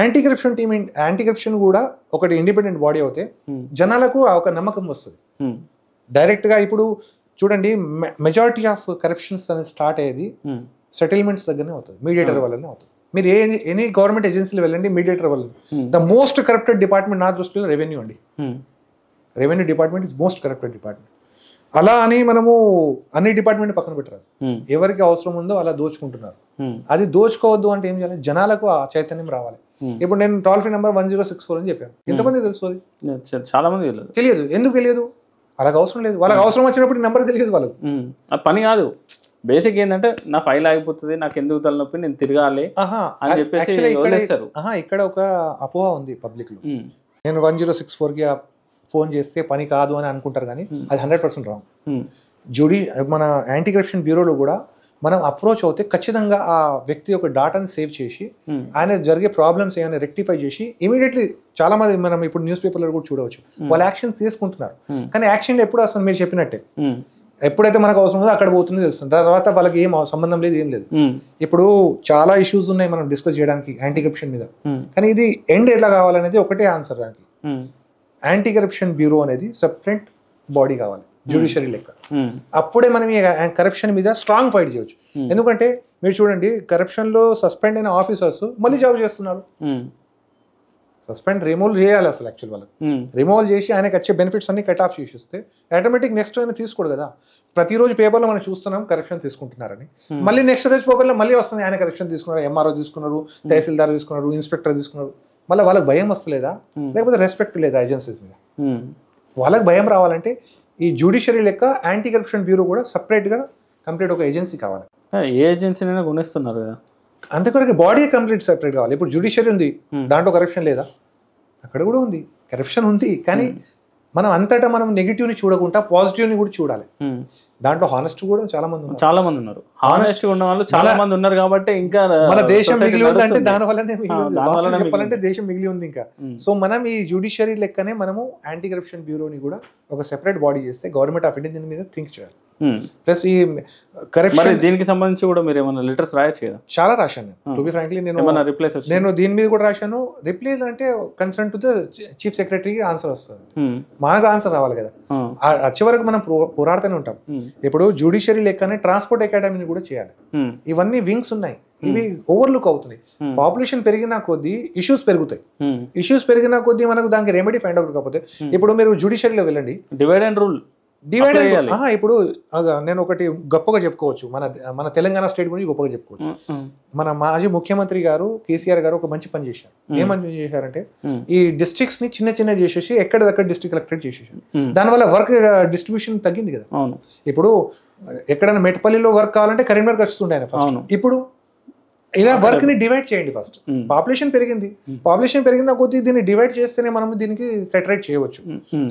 anti corruption team, anti corruption కూడా ఒకటి ఇండిపెండెంట్ బాడీ అవుతే జనాలకు ఒక నమ్మకం వస్తుంది డైరెక్ట్ గా. ఇప్పుడు చూడండి, మెజారిటీ ఆఫ్ కరప్షన్స్ అనేది స్టార్ట్ అయ్యేది సెటిల్మెంట్స్ దగ్గరనే అవుతుంది, మీడియేటర్ వల్లనే అవుతుంది. మీరు ఎనీ గవర్నమెంట్ ఏజెన్సీలు వెళ్ళండి, మీడియేటర్ వల్ల. ద మోస్ట్ కరప్టెడ్ డిపార్ట్మెంట్ నా దృష్టిలో రెవెన్యూ అండి. Revenue department is most corrupted department. అలా అని మనము అన్ని డిపార్ట్మెంట్ పక్కన పెట్టరాదు. ఎవరికి అవసరం ఉందో అలా దోచుకుంటున్నారు. అది దోచుకోవద్దు అంటే ఏం చేయాలి? జనాలకు ఆ చైతన్యం రావాలి. ఇప్పుడు నేను టోల్ ఫ్రీ నెంబర్ 1064 అని చెప్పాను. ఎంతమంది తెలుసు? అది చాలా మంది తెలియదు. ఎందుకు తెలియదు? వాళ్ళకి అవసరం లేదు. వాళ్ళకి అవసరం వచ్చినప్పుడు నెంబర్ తెలియదు వాళ్ళకు. పని కాదు, బేసిక్ ఏంటంటే నా ఫైల్ ఆగిపోతుంది, నాకు ఎందుకు తలనొప్పి, నేను తిరగాలి అని చెప్పేసి వదిలేస్తారు. ఇక్కడ ఒక అపోహ ఉంది పబ్లిక్ లో, నేను 1064కి ఫోన్ చేస్తే పని కాదు అని అనుకుంటారు, కానీ అది 100% రాంగ్. మన యాంటీ కరప్షన్ బ్యూరోలో కూడా మనం అప్రోచ్ అవుతే ఖచ్చితంగా ఆ వ్యక్తి యొక్క డాటాని సేవ్ చేసి ఆయన జరిగే ప్రాబ్లమ్స్ ఏమైనా రెక్టిఫై చేసి ఇమీడియట్లీ, చాలా మంది మనం ఇప్పుడు న్యూస్ పేపర్లో కూడా చూడవచ్చు, వాళ్ళు యాక్షన్ తీసుకుంటున్నారు. కానీ యాక్షన్ ఎప్పుడు అసలు మీరు చెప్పినట్టే, ఎప్పుడైతే మనకు అవసరం ఉందో అక్కడ పోతుంది తెలుస్తుంది, తర్వాత వాళ్ళకి ఏం సంబంధం లేదు, ఏం లేదు. ఇప్పుడు చాలా ఇష్యూస్ ఉన్నాయి మనం డిస్కస్ చేయడానికి యాంటీ కరప్షన్ మీద, కానీ ఇది ఎండ్ ఎట్లా కావాలనేది ఒకటే ఆన్సర్ దానికి. యాంటీ కరప్షన్ బ్యూరో అనేది సెపరేట్ బాడీ కావాలి, జ్యుడిషియరీ లెక్క. అప్పుడే మనం ఈ కరప్షన్ మీద స్ట్రాంగ్ ఫైట్ చేయొచ్చు. ఎందుకంటే మీరు చూడండి, కరప్షన్ లో సస్పెండ్ అయిన ఆఫీసర్స్ మళ్ళీ జాబ్ చేస్తున్నారు. సస్పెండ్ రిమూవ్ చేయాలి అసలు యాక్చువల్ వాళ్ళకి. రిమూవ్ చేసి ఆయనకి వచ్చే బెనిఫిట్స్ అన్ని కట్ ఆఫ్ చేసిస్తే ఆటోమేటిక్ నెక్స్ట్ ఆయన తీసుకోడు కదా. ప్రతిరోజు పేపర్లో మనం చూస్తున్నాం కరప్షన్ తీసుకుంటున్నారని, మళ్ళీ నెక్స్ట్ రోజు పేపర్లో మళ్ళీ వస్తుంది ఆయన కరప్షన్ తీసుకున్నారు, ఎంఆర్ఓ తీసుకున్నారు, తహసీల్దార్ తీసుకున్నారు, ఇన్స్పెక్టర్ తీసుకున్నారు. మళ్ళీ వాళ్ళకి భయం వస్తలేదా? లేకపోతే రెస్పెక్ట్ లేదా ఏజెన్సీస్ మీద? వాళ్ళకి భయం రావాలంటే ఈ జ్యుడిషియరీ లెక్క యాంటీ కరప్షన్ బ్యూరో కూడా సపరేట్గా కంప్లీట్ ఒక ఏజెన్సీ కావాలి. ఏ ఏజెన్సీనైనా కొనేస్తున్నారు కదా, అంతకొరకు బాడీ కంప్లీట్ సెపరేట్ కావాలి. ఇప్పుడు జ్యుడిషియరీ ఉంది, దాంట్లో కరప్షన్ లేదా? అక్కడ కూడా ఉంది, కరప్షన్ ఉంది. కానీ మనం అంతటా మనం నెగిటివ్ని చూడకుండా పాజిటివ్ని కూడా చూడాలి. దాంట్లో హానెస్ట్ కూడా చాలా మంది ఉన్నారు. హానెస్ట్ ఉన్న వాళ్ళు చాలా మంది ఉన్నారు కాబట్టి ఇంకా మన దేశం మిగిలి ఉంది అంటే దాని వల్లనే చెప్పాలంటే దేశం మిగిలి ఉంది ఇంకా. సో మనం ఈ జ్యుడిషియరీ లెక్కనే మనము యాంటీ కరప్షన్ బ్యూరోని కూడా ఒక సెపరేట్ బాడీ చేస్తే గవర్నమెంట్ ఆఫ్ ఇండియా దీని మీద థింక్ చేయాలి. ప్లస్ ఈ కరప్షన్ దీనికి సంబంధించి కూడా మీరు ఏమైనా లెటర్స్ రాయొచ్చు కదా? చాలా రాశాను. టు బి ఫ్రాంక్లీ నేను దీని మీద కూడా రాశాను. రిప్లై అంటే కన్సర్న్ టు ద చీఫ్ సెక్రటరీకి ఆన్సర్ వస్తుంది, మనకు ఆన్సర్ రావాలి కదా. వచ్చే వరకు మనం పోరాడుతూనే ఉంటాం. ఇప్పుడు జ్యుడిషియరీ లెక్కనే ట్రాన్స్పోర్ట్ అకాడమీని కూడా చేయాలి. ఇవన్నీ వింగ్స్ ఉన్నాయి. ఇవి ఓవర్లుక్ అవుతున్నాయి. పాపులేషన్ పెరిగినా కొద్దీ ఇష్యూస్ పెరుగుతాయి. ఇష్యూస్ పెరిగినా కొద్దీ మనకు దానికి రెమెడీ ఫైండ్ అవుట్ కాకపోతే, ఇప్పుడు మీరు జ్యుడిషియరీలో వెళ్ళండి, డివైడ్ అండ్ రూల్ ఇప్పుడు నేను ఒకటి గొప్పగా చెప్పుకోవచ్చు, మన తెలంగాణ స్టేట్ గురించి గొప్పగా చెప్పుకోవచ్చు. మన మాజీ ముఖ్యమంత్రి గారు కేసీఆర్ గారు ఒక మంచి పని చేశారు. ఏమని చేశారంటే, ఈ డిస్ట్రిక్ట్స్ ని చిన్న చిన్న చేసేసి ఎక్కడిదక్కడ డిస్ట్రిక్ట్ కలెక్టరేట్ చేసేసారు. దానివల్ల వర్క్ డిస్ట్రిబ్యూషన్ తగ్గింది కదా. ఇప్పుడు ఎక్కడైనా మెట్పల్లిలో వర్క్ కావాలంటే కరీంనగర్ వస్తుండే ఆయన ఫస్ట్. ఇప్పుడు ఇలా వర్క్ ని డివైడ్ చేయండి. ఫస్ట్ పాపులేషన్ పెరిగింది, పాపులేషన్ పెరిగిన కొద్దీ దీన్ని డివైడ్ చేస్తేనే మనం దీనికి సెటరేట్ చేయవచ్చు.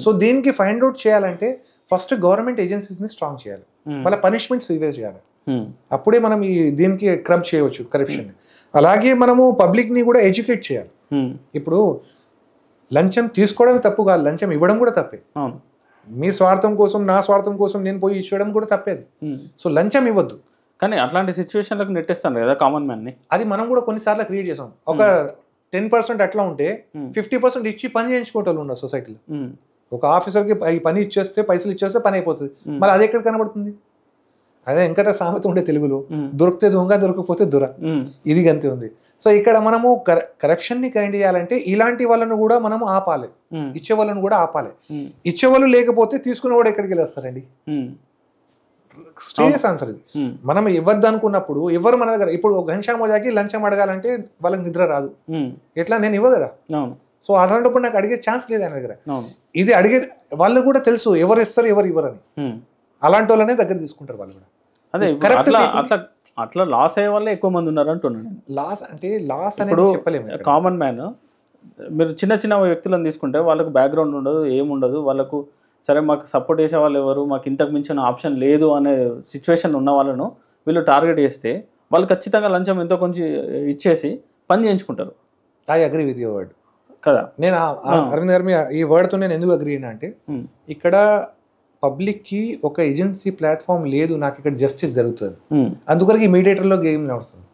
సో దీనికి ఫైండ్ అవుట్ చేయాలంటే ఫస్ట్ గవర్నమెంట్ ఏజెన్సీస్ ని స్ట్రాంగ్ చేయాలి, వాళ్ళ పనిష్మెంట్ సీరియస్ చేయాలి. అప్పుడే మనం దీనికి క్రబ్ చేయవచ్చు కరప్షన్. అలాగే మనము పబ్లిక్ ని కూడా ఎడ్యుకేట్ చేయాలి. ఇప్పుడు లంచం తీసుకోవడం తప్పు కాదు, లంచం ఇవ్వడం కూడా తప్పే. మీ స్వార్థం కోసం, నా స్వార్థం కోసం నేను పోయి ఇచ్చడం కూడా తప్పేది. సో లంచం ఇవ్వద్దు. కానీ అట్లాంటి సిచ్యువేషన్లకు నెట్టేస్తాను కదా కామన్ మ్యాన్ ని. అది మనం కూడా కొన్నిసార్లు క్రియేట్ చేసాం. ఒక 10% అట్లా ఉంటే 50% ఇచ్చి పని చేయించుకోవటం ఉన్నారు సొసైటీలో. ఒక ఆఫీసర్కి ఈ పని ఇచ్చేస్తే, పైసలు ఇచ్చేస్తే పని అయిపోతుంది. మరి అది ఎక్కడ కనబడుతుంది? అదే వెంకట సామెత ఉండే తెలుగులో, దొరికితే దొంగ, దొరకకపోతే దుర. ఇది గంతే ఉంది. సో ఇక్కడ మనము కరప్షన్ ని కరెంట్ చేయాలంటే ఇలాంటి వాళ్ళను కూడా మనము ఆపాలి, ఇచ్చే వాళ్ళను కూడా ఆపాలి. ఇచ్చేవాళ్ళు లేకపోతే తీసుకునేవాడు ఎక్కడికి వెళ్ళొస్తారండి? స్టేజ్ ఆన్సర్ ఇది. మనం ఇవ్వద్దు అనుకున్నప్పుడు ఎవరు మన దగ్గర, ఇప్పుడు ఘనశ్యామ్ మోజాకి లంచం అడగాలంటే వాళ్ళకి నిద్ర రాదు. ఎట్లా? నేను ఇవ్వ కదా. సో అలాంటప్పుడు నాకు అడిగే ఛాన్స్ లేదు ఆయన దగ్గర. ఇది అడిగే వాళ్ళు కూడా తెలుసు ఎవరు ఇస్తారు ఎవరు ఇవ్వరని. అలాంటి వాళ్ళనే దగ్గర తీసుకుంటారు వాళ్ళు కూడా. అదే అట్లా లాస్ అయ్యే వాళ్ళే ఎక్కువ మంది ఉన్నారు అంటున్నాను. లాస్ అంటే లాస్ అనేది చెప్పలేము. కామన్ మ్యాన్ మీరు చిన్న చిన్న వ్యక్తులను తీసుకుంటే వాళ్ళకు బ్యాక్గ్రౌండ్ ఉండదు, ఏముండదు. వాళ్ళకు సరే మాకు సపోర్ట్ చేసే వాళ్ళు ఎవరు, మాకు ఇంతకు మించిన ఆప్షన్ లేదు అనే సిచ్యువేషన్ ఉన్న వాళ్ళను వీళ్ళు టార్గెట్ చేస్తే వాళ్ళు ఖచ్చితంగా లంచం ఎంతో కొంచెం ఇచ్చేసి పని చేయించుకుంటారు. I agree with your word కదా. నేను అరవింద్ గారు ఈ వర్డ్తో నేను ఎందుకు అగ్రీ అయినా అంటే, ఇక్కడ పబ్లిక్కి ఒక ఏజెన్సీ ప్లాట్ఫామ్ లేదు, నాకు ఇక్కడ జస్టిస్ జరుగుతుంది. అందుకొరకు ఈ మీడియేటర్లో గేమ్ నడుస్తుంది.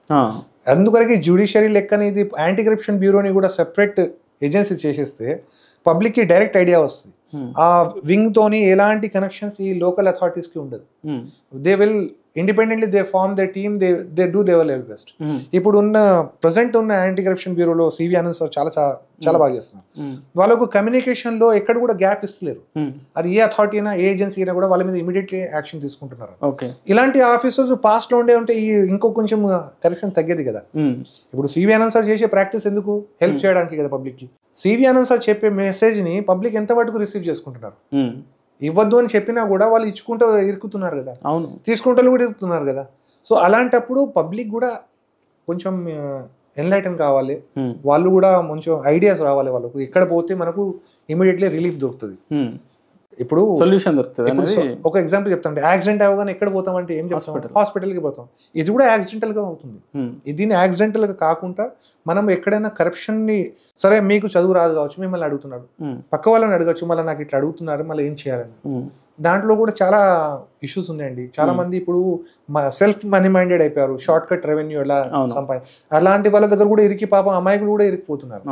అందుకొరకు జ్యుడిషియరీ లెక్కని ఇది యాంటీ కరప్షన్ బ్యూరోని కూడా సెపరేట్ ఏజెన్సీ చేసేస్తే పబ్లిక్కి డైరెక్ట్ ఐడియా వస్తుంది. ఆ వింగ్ తోని ఎలాంటి కనెక్షన్స్ ఈ లోకల్ అథారిటీస్ కి ఉండదు. They will independently they form the team, they do their level best. ఇప్పుడు ఉన్న ప్రజెంట్ ఉన్న యాంటీ కరప్షన్ బ్యూరోలో సివి ఆనంద్ సార్ చాలా బాగా చేస్తున్నారు. వాళ్ళకు కమ్యూనికేషన్ లో ఎక్కడ కూడా గ్యాప్ ఇస్తలేరు. అది ఏ అథారిటీ అయినా, ఏ ఏజెన్సీ అయినా కూడా వాళ్ళ మీద ఇమీడియట్లీ యాక్షన్ తీసుకుంటున్నారు. ఇలాంటి ఆఫీసర్స్ పాస్ట్ లో ఉంటే ఈ ఇంకో కొంచెం కరప్షన్ తగ్గేది కదా. ఇప్పుడు సివి ఆనంద్ సార్ చేసే ప్రాక్టీస్ ఎందుకు? హెల్ప్ చేయడానికి కదా పబ్లిక్ కి. సివి ఆనంద్ సార్ చెప్పే మెసేజ్ ని పబ్లిక్ ఎంత వరకు రిసీవ్ చేసుకుంటున్నారు? ఇవ్వద్దు అని చెప్పినా కూడా వాళ్ళు ఇచ్చుకుంటూ ఇరుకుతున్నారు కదా, తీసుకుంటూ కూడా ఇరుకుతున్నారు కదా. సో అలాంటప్పుడు పబ్లిక్ కూడా కొంచెం ఎన్లైటన్ కావాలి, వాళ్ళు కూడా కొంచెం ఐడియాస్ రావాలి వాళ్ళకు. ఎక్కడ పోతే మనకు ఇమీడియట్లీ రిలీఫ్ దొరుకుతుంది, ఇప్పుడు సొల్యూషన్ దొరుకుతుంది. ఒక ఎగ్జాంపుల్ చెప్తాను, యాక్సిడెంట్ అవ్వగానే ఎక్కడ పోతామంటే ఏం చెప్తాం? హాస్పిటల్కి పోతాం. ఇది కూడా యాక్సిడెంటల్ గా అవుతుంది. దీన్ని యాక్సిడెంటల్ గా కాకుండా మనం ఎక్కడైనా కరప్షన్ ని, సరే మీకు చదువు రాదు కావచ్చు, మిమ్మల్ని అడుగుతున్నాడు, పక్క వాళ్ళని అడగచ్చు, మళ్ళీ నాకు ఇట్లా అడుగుతున్నారు, మళ్ళీ ఏం చేయాలని. దాంట్లో కూడా చాలా ఇష్యూస్ ఉన్నాయండి. చాలా మంది ఇప్పుడు సెల్ఫ్ మనీ మైండెడ్ అయిపోయారు, షార్ట్ కట్ రెవెన్యూ ఎలా అలాంటి వాళ్ళ దగ్గర కూడా ఇరికి పాపం అమాయకులు కూడా ఇరికిపోతున్నారు.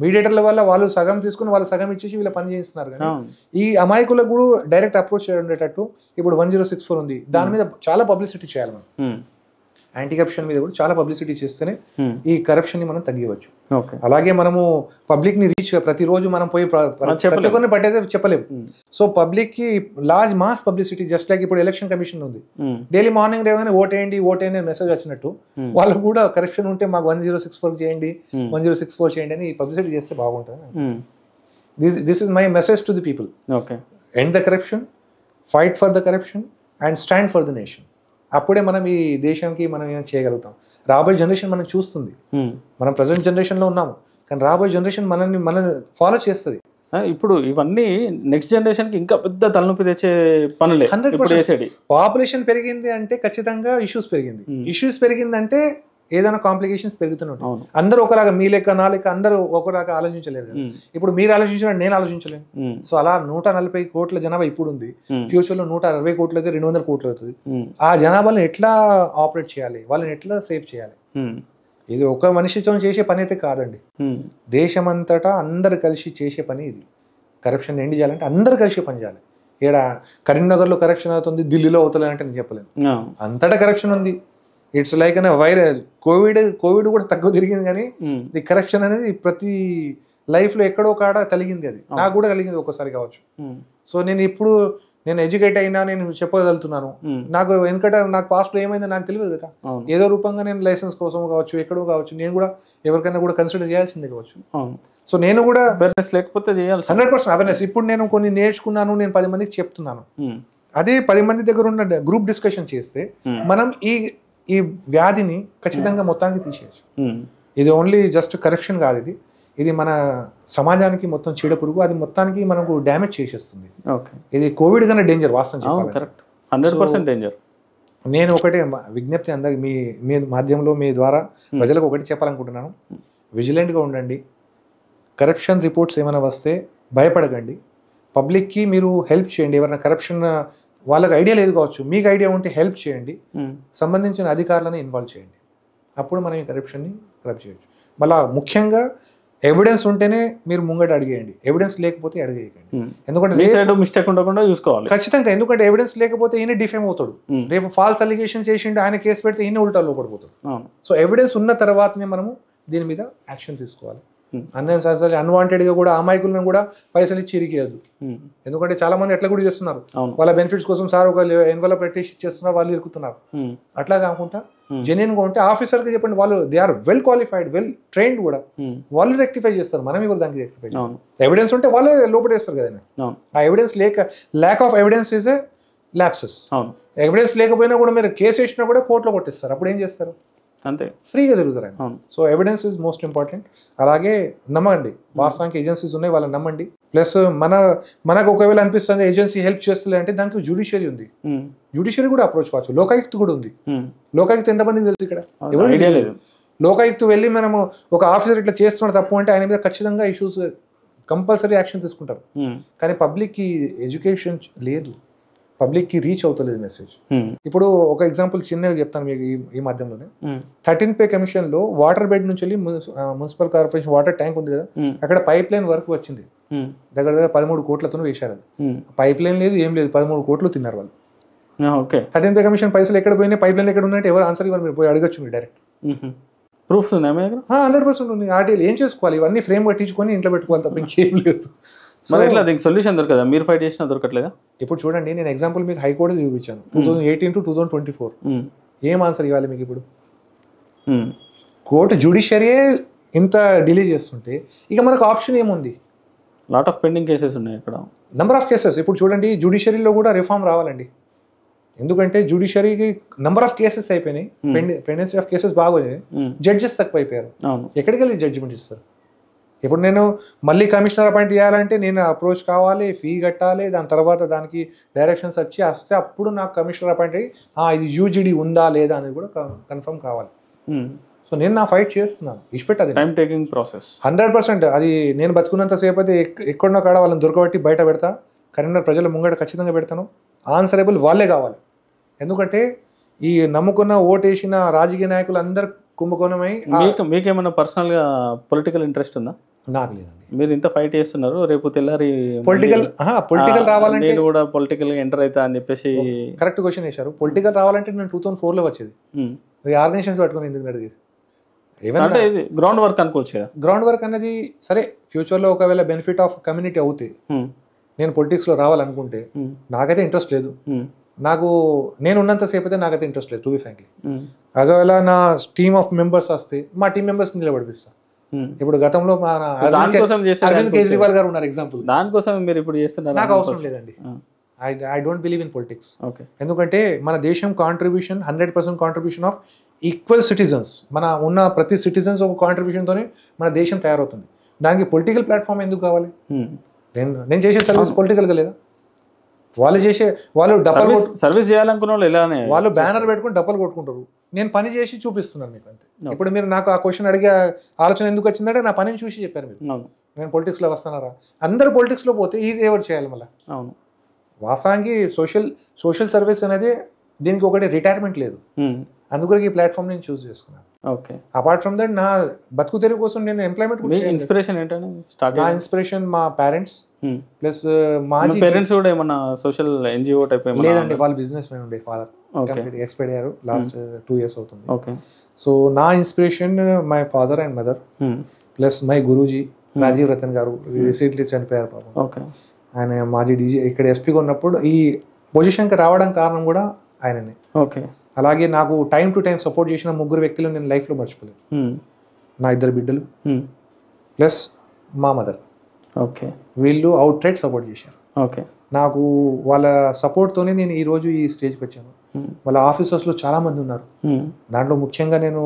మీడియేటర్ల వల్ల వాళ్ళు సగం తీసుకుని వాళ్ళు సగం ఇచ్చేసి వీళ్ళ పని చేస్తున్నారు. కానీ ఈ అమాయకులకు కూడా డైరెక్ట్ అప్రోచ్ ఉండేటట్టు ఇప్పుడు 1064 ఉంది, దాని మీద చాలా పబ్లిసిటీ చేయాలి మనం. యాంటీ కరప్షన్ మీద కూడా చాలా పబ్లిసిటీ చేస్తేనే ఈ కరప్షన్ ని మనం తగ్గివచ్చు. అలాగే మనము పబ్లిక్ ని రీచ్, ప్రతిరోజు మనం పోయి ప్రతి ఒక్కరిని పట్టేదే చెప్పలేము. సో పబ్లిక్ కి large mass publicity, just like ఇప్పుడు ఎలక్షన్ కమిషన్ ఉంది, డైలీ మార్నింగ్ రేగానే ఓటేయండి ఓటేయండి మెసేజ్ వచ్చినట్టు వాళ్ళకు కూడా కరప్షన్ ఉంటే మాకు 1064 చేయండి, 1064 చేయండి అని పబ్లిసిటీ చేస్తే బాగుంటుంది. This is my message to the people. End the corruption, fight for the corruption and stand for the nation. అప్పుడే మనం ఈ దేశానికి మనం ఏమైనా చేయగలుగుతాం. రాబోయే జనరేషన్ మనం చూస్తుంది, మనం ప్రజెంట్ జనరేషన్ లో ఉన్నాము, కానీ రాబోయే జనరేషన్ మనల్ని ఫాలో చేస్తుంది. ఇప్పుడు ఇవన్నీ నెక్స్ట్ జనరేషన్ కి ఇంకా పెద్ద తలనొప్పి తెచ్చే పనులే. 100% పాపులేషన్ పెరిగింది అంటే ఖచ్చితంగా ఇష్యూస్ పెరిగింది. ఇష్యూస్ పెరిగిందంటే ఏదైనా కాంప్లికేషన్స్ పెరుగుతున్నట్టు. అందరూ ఒకలాగా, మీ లెక్క నా లెక్క అందరూ ఒకలాగా ఆలోచించలేరు కదా. ఇప్పుడు మీరు ఆలోచించిన నేను ఆలోచించలేను. సో అలా 140 కోట్ల జనాభా ఇప్పుడు ఉంది, ఫ్యూచర్ లో 160 కోట్లు అయితే 200 కోట్లు అవుతుంది. ఆ జనాభాని ఎట్లా ఆపరేట్ చేయాలి, వాళ్ళని ఎట్లా సేవ్ చేయాలి? ఇది ఒక మనిషితో చేసే పని అయితే కాదండి, దేశమంతటా అందరు కలిసి చేసే పని ఇది. కరప్షన్ ఎండ్ చేయాలంటే అందరు కలిసి పని చేయాలి. ఇక్కడ కరీంనగర్ లో కరప్షన్ అవుతుంది, ఢిల్లీలో అవుతుంది అంటే నేను చెప్పలేను. అంతటా కరప్షన్ ఉంది. ఇట్స్ లైక్ అనే వైరస్. కోవిడ్ కూడా తక్కువ తిరిగింది, కానీ ది కరప్షన్ అనేది ప్రతి లైఫ్లో ఎక్కడో కాడ కలిగింది. అది నాకు కూడా కలిగింది ఒకసారి కావచ్చు. సో నేను ఎడ్యుకేట్ అయినా, నేను చెప్పగలుగుతున్నాను. నాకు వెనకట నాకు పాస్ట్లో ఏమైందో నాకు తెలియదు కదా. ఏదో రూపంగా నేను లైసెన్స్ కోసం కావచ్చు, ఎక్కడో కావచ్చు, నేను కూడా ఎవరికైనా కూడా కన్సిడర్ చేయాల్సిందే కావచ్చు. సో నేను కూడా లేకపోతే 100% అవేర్నెస్. ఇప్పుడు నేను కొన్ని నేర్చుకున్నాను, నేను 10 మందికి చెప్తున్నాను. అదే 10 మంది దగ్గర ఉన్న గ్రూప్ డిస్కషన్ చేస్తే మనం ఈ వ్యాధిని ఖచ్చితంగా మొత్తానికి తీసేయచ్చు. ఇది ఓన్లీ జస్ట్ కరప్షన్ కాదు, ఇది మన సమాజానికి మొత్తం చీడ పురుగు. అది మొత్తానికి మనకు డ్యామేజ్ చేసేస్తుంది. ఇది కోవిడ్ కన్నా డేంజర్ వాస్తవం చెప్పాలి. 100% డేంజర్. నేను ఒకటే విజ్ఞప్తి అందరికి మీ మాధ్యమంలో మీ ద్వారా ప్రజలకు ఒకటి చెప్పాలనుకుంటున్నాను. విజిలెంట్గా ఉండండి. కరప్షన్ రిపోర్ట్స్ ఏమైనా వస్తే భయపడకండి. పబ్లిక్కి మీరు హెల్ప్ చేయండి. ఎవరైనా కరప్షన్ వాళ్ళకి ఐడియా లేదు కావచ్చు, మీకు ఐడియా ఉంటే హెల్ప్ చేయండి. సంబంధించిన అధికారులను ఇన్వాల్వ్ చేయండి. అప్పుడు మనం ఈ కరప్షన్ని కరప్ట్ చేయొచ్చు. మళ్ళీ ముఖ్యంగా ఎవిడెన్స్ ఉంటేనే మీరు ముంగట అడిగేయండి. ఎవిడెన్స్ లేకపోతే అడిగేయకండి. ఎందుకంటే మిస్టేక్ ఉండకుండా చూసుకోవాలి ఖచ్చితంగా. ఎందుకంటే ఎవిడెన్స్ లేకపోతే ఈయన డిఫేమ్ అవుతాడు. రేపు ఫాల్స్ అలిగేషన్ చేసిండు, ఆయన కేసు పెడితే ఈయన ఉల్టాలో పడిపోతాడు. సో ఎవిడెన్స్ ఉన్న తర్వాతనే మనము దీని మీద యాక్షన్ తీసుకోవాలి. అన్నెసెసరీ అన్వాంటెడ్గా కూడా అమాయకులను కూడా పైసలు ఇచ్చి ఇరికేయద్దు. ఎందుకంటే చాలా మంది ఎట్లా కూడా చేస్తున్నారు, వాళ్ళ బెనిఫిట్స్ కోసం సార్ ఒక ఎన్వలప్ పెట్టేసి ఇచ్చేస్తున్నారు, వాళ్ళు ఇరుకుతున్నారు. అట్లా కాకుండా జెన్యున్గా ఉంటే ఆఫీసర్కి చెప్పండి, వాళ్ళు they are well qualified, well trained కూడా, వాళ్ళు రెక్టిఫై చేస్తారు. మనం ఇవ్వాలి దానికి రెక్టిఫై. ఎవిడెన్స్ ఉంటే వాళ్ళే లోపడేస్తారు కదా. ఆ evidence lack of evidence is a lapses. Evidence లేకపోయినా కూడా మీరు కేసు వేసినా కూడా కోర్టులో కొట్టిస్తారు. అప్పుడు ఏం చేస్తారు? అంతే, ఫ్రీగా తిరుగుతారు ఆయన. So evidence is most important. అలాగే నమ్మండి, వాస్తవానికి ఏజెన్సీస్ ఉన్నాయి, వాళ్ళని నమ్మండి. ప్లస్ మనకు ఒకవేళ అనిపిస్తుంది ఏజెన్సీ హెల్ప్ చేస్తలే అంటే దానికి జ్యుడిషియరీ ఉంది. జ్యుడిషియరీ కూడా అప్రోచ్ కావచ్చు. లోకాయుక్త కూడా ఉంది. లోకాయుక్త ఎంతమందికి తెలుసు ఇక్కడ? ఎవరు లేదు. లోకాయుక్త వెళ్ళి మనము ఒక ఆఫీసర్ ఇట్లా చేస్తున్న తప్పు అంటే ఆయన మీద ఖచ్చితంగా ఇష్యూస్ కంపల్సరీ యాక్షన్ తీసుకుంటారు. కానీ పబ్లిక్కి ఎడ్యుకేషన్ లేదు, పబ్లిక్కి రీచ్ అవుతలేదు మెసేజ్. ఇప్పుడు ఒక ఎగ్జాంపుల్ చిన్నగా చెప్తాను మీకు. ఈ మాధ్యమంలోనే 13th పే కమిషన్ లో వాటర్ బెడ్ నుంచి వెళ్ళి మున్సిపల్ కార్పొరేషన్ వాటర్ ట్యాంక్ ఉంది కదా, అక్కడ పైప్ లైన్ వర్క్ వచ్చింది. దగ్గర 13 కోట్లతో వేశారు. అది పైప్ లైన్ లేదు, ఏం లేదు, 13 కోట్లు తిన్నారు వాళ్ళు. 13th పే కమిషన్ పైసలు ఎక్కడ పోయినాయి, పైప్ లైన్ ఎక్కడ ఉన్నాయంటే ఎవరు ఆన్సర్ ఇవ్వాలి, మీరు పోయి అడగచ్చు. మీరు డైరెక్ట్ ప్రూఫ్స్ ఉన్నాయి. 100% ఉంది. ఆర్టీఎల్ ఏం చేసుకోవాలి, ఇవన్నీ ఫ్రేమ్ కట్టించుకొని ఇంట్లో పెట్టుకోవాలి తప్ప ఇంకేం లేదు. సొల్యూషన్ దొరకదా? మీరు ఫైట్ చేసినా దొరకట్లేదా? ఇప్పుడు చూడండి, నేను ఎగ్జాంపుల్ మీకు హైకోర్టు చూపించాను. 2018 to 2024 ఏం ఆన్సర్ ఇవ్వాలి మీకు? ఇప్పుడు కోర్టు జ్యుడిషియరీయే ఇంత డిలే చేస్తుంటే ఇక మనకు ఆప్షన్ ఏముంది? లాట్ ఆఫ్ పెండింగ్ కేసెస్ ఉన్నాయి ఇక్కడ, నెంబర్ ఆఫ్ కేసెస్. ఇప్పుడు చూడండి, జ్యుడిషియరీలో కూడా రిఫార్మ్ రావాలండి. ఎందుకంటే జ్యుడిషియరీకి నెంబర్ ఆఫ్ కేసెస్ అయిపోయినాయి, పెండెన్సీ ఆఫ్ కేసెస్ బాగోయి, జడ్జెస్ తక్కువ అయిపోయారు. ఎక్కడికి వెళ్ళి జడ్జిమెంట్ ఇస్తారు? ఇప్పుడు నేను మళ్ళీ కమిషనర్ అపాయింట్ చేయాలంటే నేను అప్రోచ్ కావాలి, ఫీ కట్టాలి, దాని తర్వాత దానికి డైరెక్షన్స్ వస్తే అప్పుడు నాకు కమిషనర్ అపాయింట్ అయ్యి ఇది యూజీడీ ఉందా లేదా అనేది కూడా కన్ఫర్మ్ కావాలి. సో నేను నా ఫైట్ చేస్తున్నాను, ఇష్టపెట్టది టైం టేకింగ్ ప్రాసెస్ 100%. అది నేను బతుకున్నంత సేపు అయితే ఎక్కడున్నా కాడ వాళ్ళని దొరకబట్టి బయట పెడతా. కరీంనగర్ ప్రజల ముంగట ఖచ్చితంగా పెడతాను. ఆన్సరబుల్ వాళ్ళే కావాలి. ఎందుకంటే ఈ నమ్ముకున్న ఓటేసిన రాజకీయ నాయకులు అందరు కుంభకోణమై. మీకేమైనా పర్సనల్గా పొలిటికల్ ఇంట్రెస్ట్ ఉందా? నాకు లేదండి. మీరు ఇంత ఫైట్ చేస్తున్నారు, రేపు తెల్లారి పొలిటికల్ రావాలంటే నేను కూడా పొలిటికల్ ఎంటర్ అవుతా అని చెప్పేసి కరెక్ట్ క్వశ్చన్ వేశారు. పొలిటికల్ రావాలంటే నేను 2004లో వచ్చేది. ఆర్గనైజేషన్స్ పట్టుకుని ఎందుకు అడిగేది? అంటే ఇది గ్రౌండ్ వర్క్ అనుకోవచ్చు కదా. గ్రౌండ్ వర్క్ అనేది సరే, ఫ్యూచర్లో ఒకవేళ బెనిఫిట్ ఆఫ్ కమ్యూనిటీ అవుతే నేను పొలిటిక్స్లో రావాలనుకుంటే నాకైతే ఇంట్రెస్ట్ లేదు. నేను ఉన్నంతసేపు అయితే నాకైతే ఇంట్రెస్ట్ లేదు, టు బి ఫ్రాంక్లీ. ఒకవేళ నా టీమ్ ఆఫ్ మెంబర్స్ వస్తే మా టీం మెంబర్స్ నిలబడిపిస్తా. ఇప్పుడు గతంలో మన అరవింద్ కేజ్రీవాల్ గారు ఉన్నారు ఎగ్జాంపుల్. దానికోసం మీరు ఇప్పుడు చేస్తున్నారు. నాకు అవసరం లేదండి. I don't believe in politics. ఎందుకంటే మన దేశం contribution 100% contribution of equal citizens. మన ఉన్న ప్రతి సిటిజన్స్ ఒక కాంట్రిబ్యూషన్తోనే మన దేశం తయారవుతుంది. దానికి పొలిటికల్ ప్లాట్ఫామ్ ఎందుకు కావాలి? నేను చేసే సర్వీస్ పొలిటికల్గా లేదా? వాళ్ళు డబ్బులు సర్వీస్ చేయాలనుకున్న వాళ్ళు ఇలానే వాళ్ళు బ్యానర్ పెట్టుకుని డబ్బులు కొట్టుకుంటారు. నేను పని చేసి చూపిస్తున్నాను మీకు అంతే. ఇప్పుడు మీరు నాకు ఆ క్వశ్చన్ అడిగే ఆలోచన ఎందుకు వచ్చిందంటే నా పనిని చూసి చెప్పారు మీరు. నేను పొలిటిక్స్లో వస్తున్నారా? అందరు పొలిటిక్స్లో పోతే ఇది ఎవరు చేయాలి మళ్ళీ? వాస్తవానికి సోషల్ సర్వీస్ అనేది దీనికి ఒకటి రిటైర్మెంట్ లేదు. అందుకని ఈ ప్లాట్ఫామ్ నేను చూస్ చేసుకున్నాను. ఓకే. అపార్ట్ ఫ్రమ్ దట్ నా బతుకు తెరువు కోసం నేను ఎంప్లాయ్మెంట్ మీ ఇన్స్పిరేషన్ ఏంటంటే స్టార్ట్ నా ఇన్స్పిరేషన్ మా పేరెంట్స్ ప్లస్ మాజీ పేరెంట్స్ కూడా ఏమన్నా సోషల్ ఎన్జిఓ టైప్ ఏమన్నా? లేదండి, వాళ్ళు బిజినెస్ మ్యాన్ ఉండే. ఫాదర్ కంప్లీట్ ఎక్స్పైర్ అయ్యారు లాస్ట్ 2 years అవుతుంది. ఓకే. సో నా inspiration my father and mother plus my Guruji Rajiv Ratan గారు రీసెంట్లీ చనిపోయారు పాపం. ఓకే. ఆయన మాజీ డీజీ ఇక్కడ ఎస్పీగా ఉన్నప్పుడు ఈ పొజిషన్కి రావడం కారణం కూడా ఆయననే. ఓకే. అలాగే నాకు టైం టు టైం సపోర్ట్ చేసిన 3 వ్యక్తులు నేను లైఫ్లో మర్చిపోలేదు. నా 2 బిడ్డలు ప్లస్ మా మదర్. ఓకే. వీళ్ళు అవుట్ రైట్ సపోర్ట్ చేశారు. ఓకే. నాకు వాళ్ళ సపోర్ట్తోనే నేను ఈరోజు ఈ స్టేజ్కి వచ్చాను. వాళ్ళ ఆఫీసర్స్లో చాలామంది ఉన్నారు. దాంట్లో ముఖ్యంగా నేను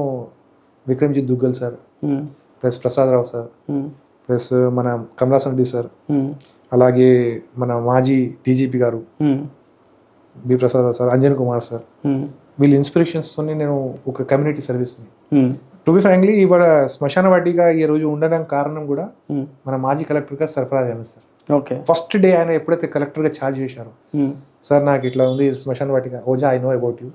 Vikramjit Duggal sir plus Prasadarao sir plus మన కమలాసన్ రెడ్డి సార్, అలాగే మన మాజీ డీజీపీ గారు B Prasadarao sir, Anjan Kumar sir, వీళ్ళ ఇన్స్పిరేషన్స్తో నేను ఒక కమ్యూనిటీ సర్వీస్ని టు బి ఫ్రాంక్లీ ఇవాళ శ్మశాన వాటిగా ఈ రోజు ఉండడానికి కారణం కూడా మన మాజీ కలెక్టర్ గారు Sarfaraz Ahmed sir. Okay. First day ఆయన ఎప్పుడైతే కలెక్టర్గా ఛార్జ్ చేశారో, సార్ నాకు ఇట్లా ఉంది శ్మశాన వాటిగా, Ojha I know about you,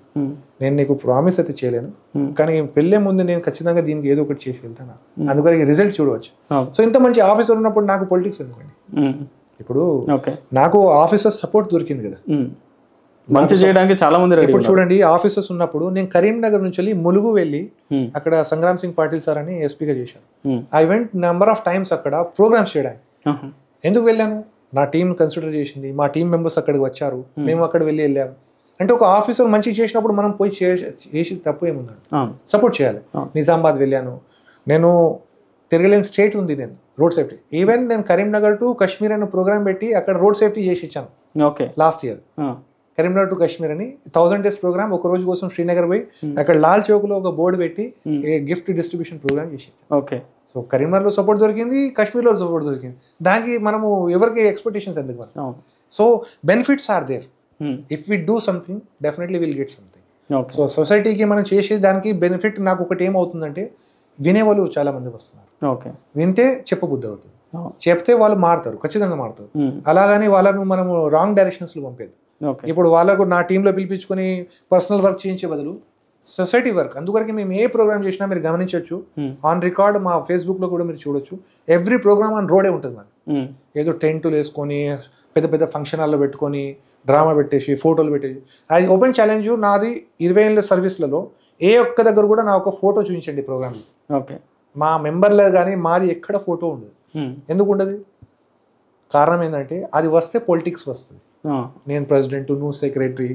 నేను నీకు ప్రామిస్ అయితే చేయలేను, కానీ వెళ్ళే ముందు నేను ఖచ్చితంగా దీనికి ఏదో ఒకటి చేసి వెళ్తాను, అందుకని రిజల్ట్ చూడవచ్చు. సో ఇంత మంచి ఆఫీసర్ ఉన్నప్పుడు నాకు పొలిటిక్స్ ఎందుకండి? ఇప్పుడు నాకు ఆఫీసర్ సపోర్ట్ దొరికింది కదా, మంచి చేయడానికి చాలా మంది. ఇప్పుడు చూడండి, ఆఫీసర్స్ ఉన్నప్పుడు నేను కరీంనగర్ నుంచి ములుగు వెళ్ళి అక్కడ సంగ్రామ్ సింగ్ పాటిల్ సార్ అని ఎస్పీగా చేశారు. I went number of times అక్కడ ప్రోగ్రామ్స్ చేయడానికి. ఎందుకు వెళ్ళాను? నా టీం కన్సిడర్ చేసింది, మా టీం మెంబర్స్ అక్కడికి వచ్చారు, మేము అక్కడ వెళ్ళాము. అంటే ఒక ఆఫీసర్ మంచి చేసినప్పుడు మనం పోయి చేసి తప్పు ఏముందండి, సపోర్ట్ చేయాలి. నిజామాబాద్ వెళ్ళాను నేను, తిరగలేని స్టేట్ ఉంది నేను రోడ్ సేఫ్టీ. ఈవెన్ నేను కరీంనగర్ టు కాశ్మీర్ అనే ప్రోగ్రామ్ పెట్టి అక్కడ రోడ్ సేఫ్టీ చేసి ఇచ్చాను. Okay. Last year Karimnagar to Kashmir అని 1000 days ప్రోగ్రామ్, ఒక రోజు కోసం శ్రీనగర్ పోయి అక్కడ లాల్ చౌక్లో ఒక బోర్డు పెట్టి గిఫ్ట్ డిస్ట్రిబ్యూషన్ ప్రోగ్రామ్ చేసి. ఓకే. సో కరీంనగర్లో సపోర్ట్ దొరికింది, కాశ్మీర్లో సపోర్ట్ దొరికింది. దానికి మనము ఎవరికి ఎక్స్పెక్టేషన్స్ ఎందుకు మనం? So benefits are there. If we do something definitely will get something. So సొసైటీకి మనం చేసే దానికి బెనిఫిట్ నాకు ఒకటి ఏమవుతుందంటే, వినేవాళ్ళు చాలా మంది వస్తున్నారు. ఓకే. వింటే చెప్పబుద్ధి అవుతుంది, చెప్తే వాళ్ళు మారుతారు, ఖచ్చితంగా మారుతారు. అలాగని వాళ్ళను మనము రాంగ్ డైరెక్షన్స్లో పంపేది. ఇప్పుడు వాళ్ళకు నా టీంలో పిలిపించుకొని పర్సనల్ వర్క్ చేయించే బదులు సొసైటీ వర్క్. అందువరకు మేము ఏ ప్రోగ్రామ్ చేసినా మీరు గమనించవచ్చు, ఆన్ రికార్డ్ మా ఫేస్బుక్లో కూడా మీరు చూడొచ్చు. ఎవ్రీ ప్రోగ్రామ్ ఆన్ రోడే ఉంటుంది మాది. ఏదో టెంటులు వేసుకొని పెద్ద పెద్ద ఫంక్షన్ హాల్లో పెట్టుకొని డ్రామా పెట్టేసి ఫోటోలు పెట్టేసి. అది ఓపెన్ ఛాలెంజ్ నాది. 20 ఏళ్ళ సర్వీస్లలో ఏ ఒక్క దగ్గర కూడా నా ఒక ఫోటో చూపించండి ప్రోగ్రామ్లో. ఓకే. మా మెంబర్లో కానీ మాది ఎక్కడ ఫోటో ఉండదు. ఎందుకు ఉండదు? కారణం ఏంటంటే అది వస్తే పొలిటిక్స్ వస్తుంది. నేను ప్రెసిడెంట్, నువ్వు సెక్రటరీ,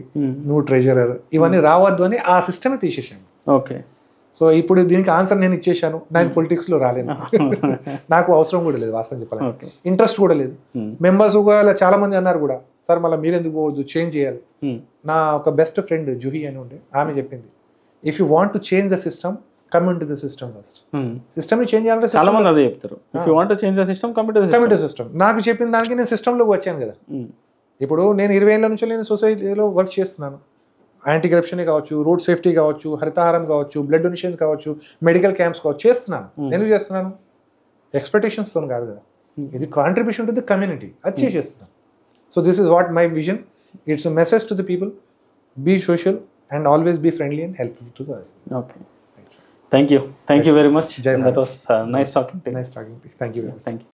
నువ్వు ట్రెజరర్, ఇవన్నీ రావద్దు అని ఆ సిస్టమ్ తీసేసాను. ఓకే. సో ఇప్పుడు దీనికి ఆన్సర్ నేను ఇచ్చేసాను. నేను పొలిటిక్స్లో రాలేను, నాకు అవసరం కూడా లేదు, వాస్తవం చెప్పాలి, ఇంట్రెస్ట్ కూడా లేదు. మెంబర్స్ చాలా మంది అన్నారు కూడా, సార్ మళ్ళీ మీరెందుకు పోవద్దు, చేంజ్ చేయాలి. నా ఒక బెస్ట్ ఫ్రెండ్ జుహీ అని ఉండే, ఆమె చెప్పింది, if you want to change the system come in to the system first. System ని చేంజ్ చేయాలంటే చాలా మంది అదే చెప్తారు, if you want to change the system come in to system. నాకు చెప్పిన దానికి నేను సిస్టంలోకి వచ్చాను కదా. ఇప్పుడు నేను 20 ఏళ్ళ నుంచి నేను సొసైటీలో వర్క్ చేస్తున్నాను. యాంటీ కరప్షన్ కావచ్చు, రోడ్ సేఫ్టీ కావచ్చు, హరితహారం కావచ్చు, బ్లడ్ డొనేషన్ కావచ్చు, మెడికల్ క్యాంప్స్ కావచ్చు, చేస్తున్నాను. ఎందుకు చేస్తున్నాను? ఎక్స్పెక్టేషన్స్తో కాదు కదా, ఇది కాంట్రిబ్యూషన్ టు ది కమ్యూనిటీ, అది చేసేస్తున్నాను. So this is what my vision. It's a message to the people, be social and always be friendly and helpful to the. Okay. Thank you very much. That was nice talking to you. Thank you.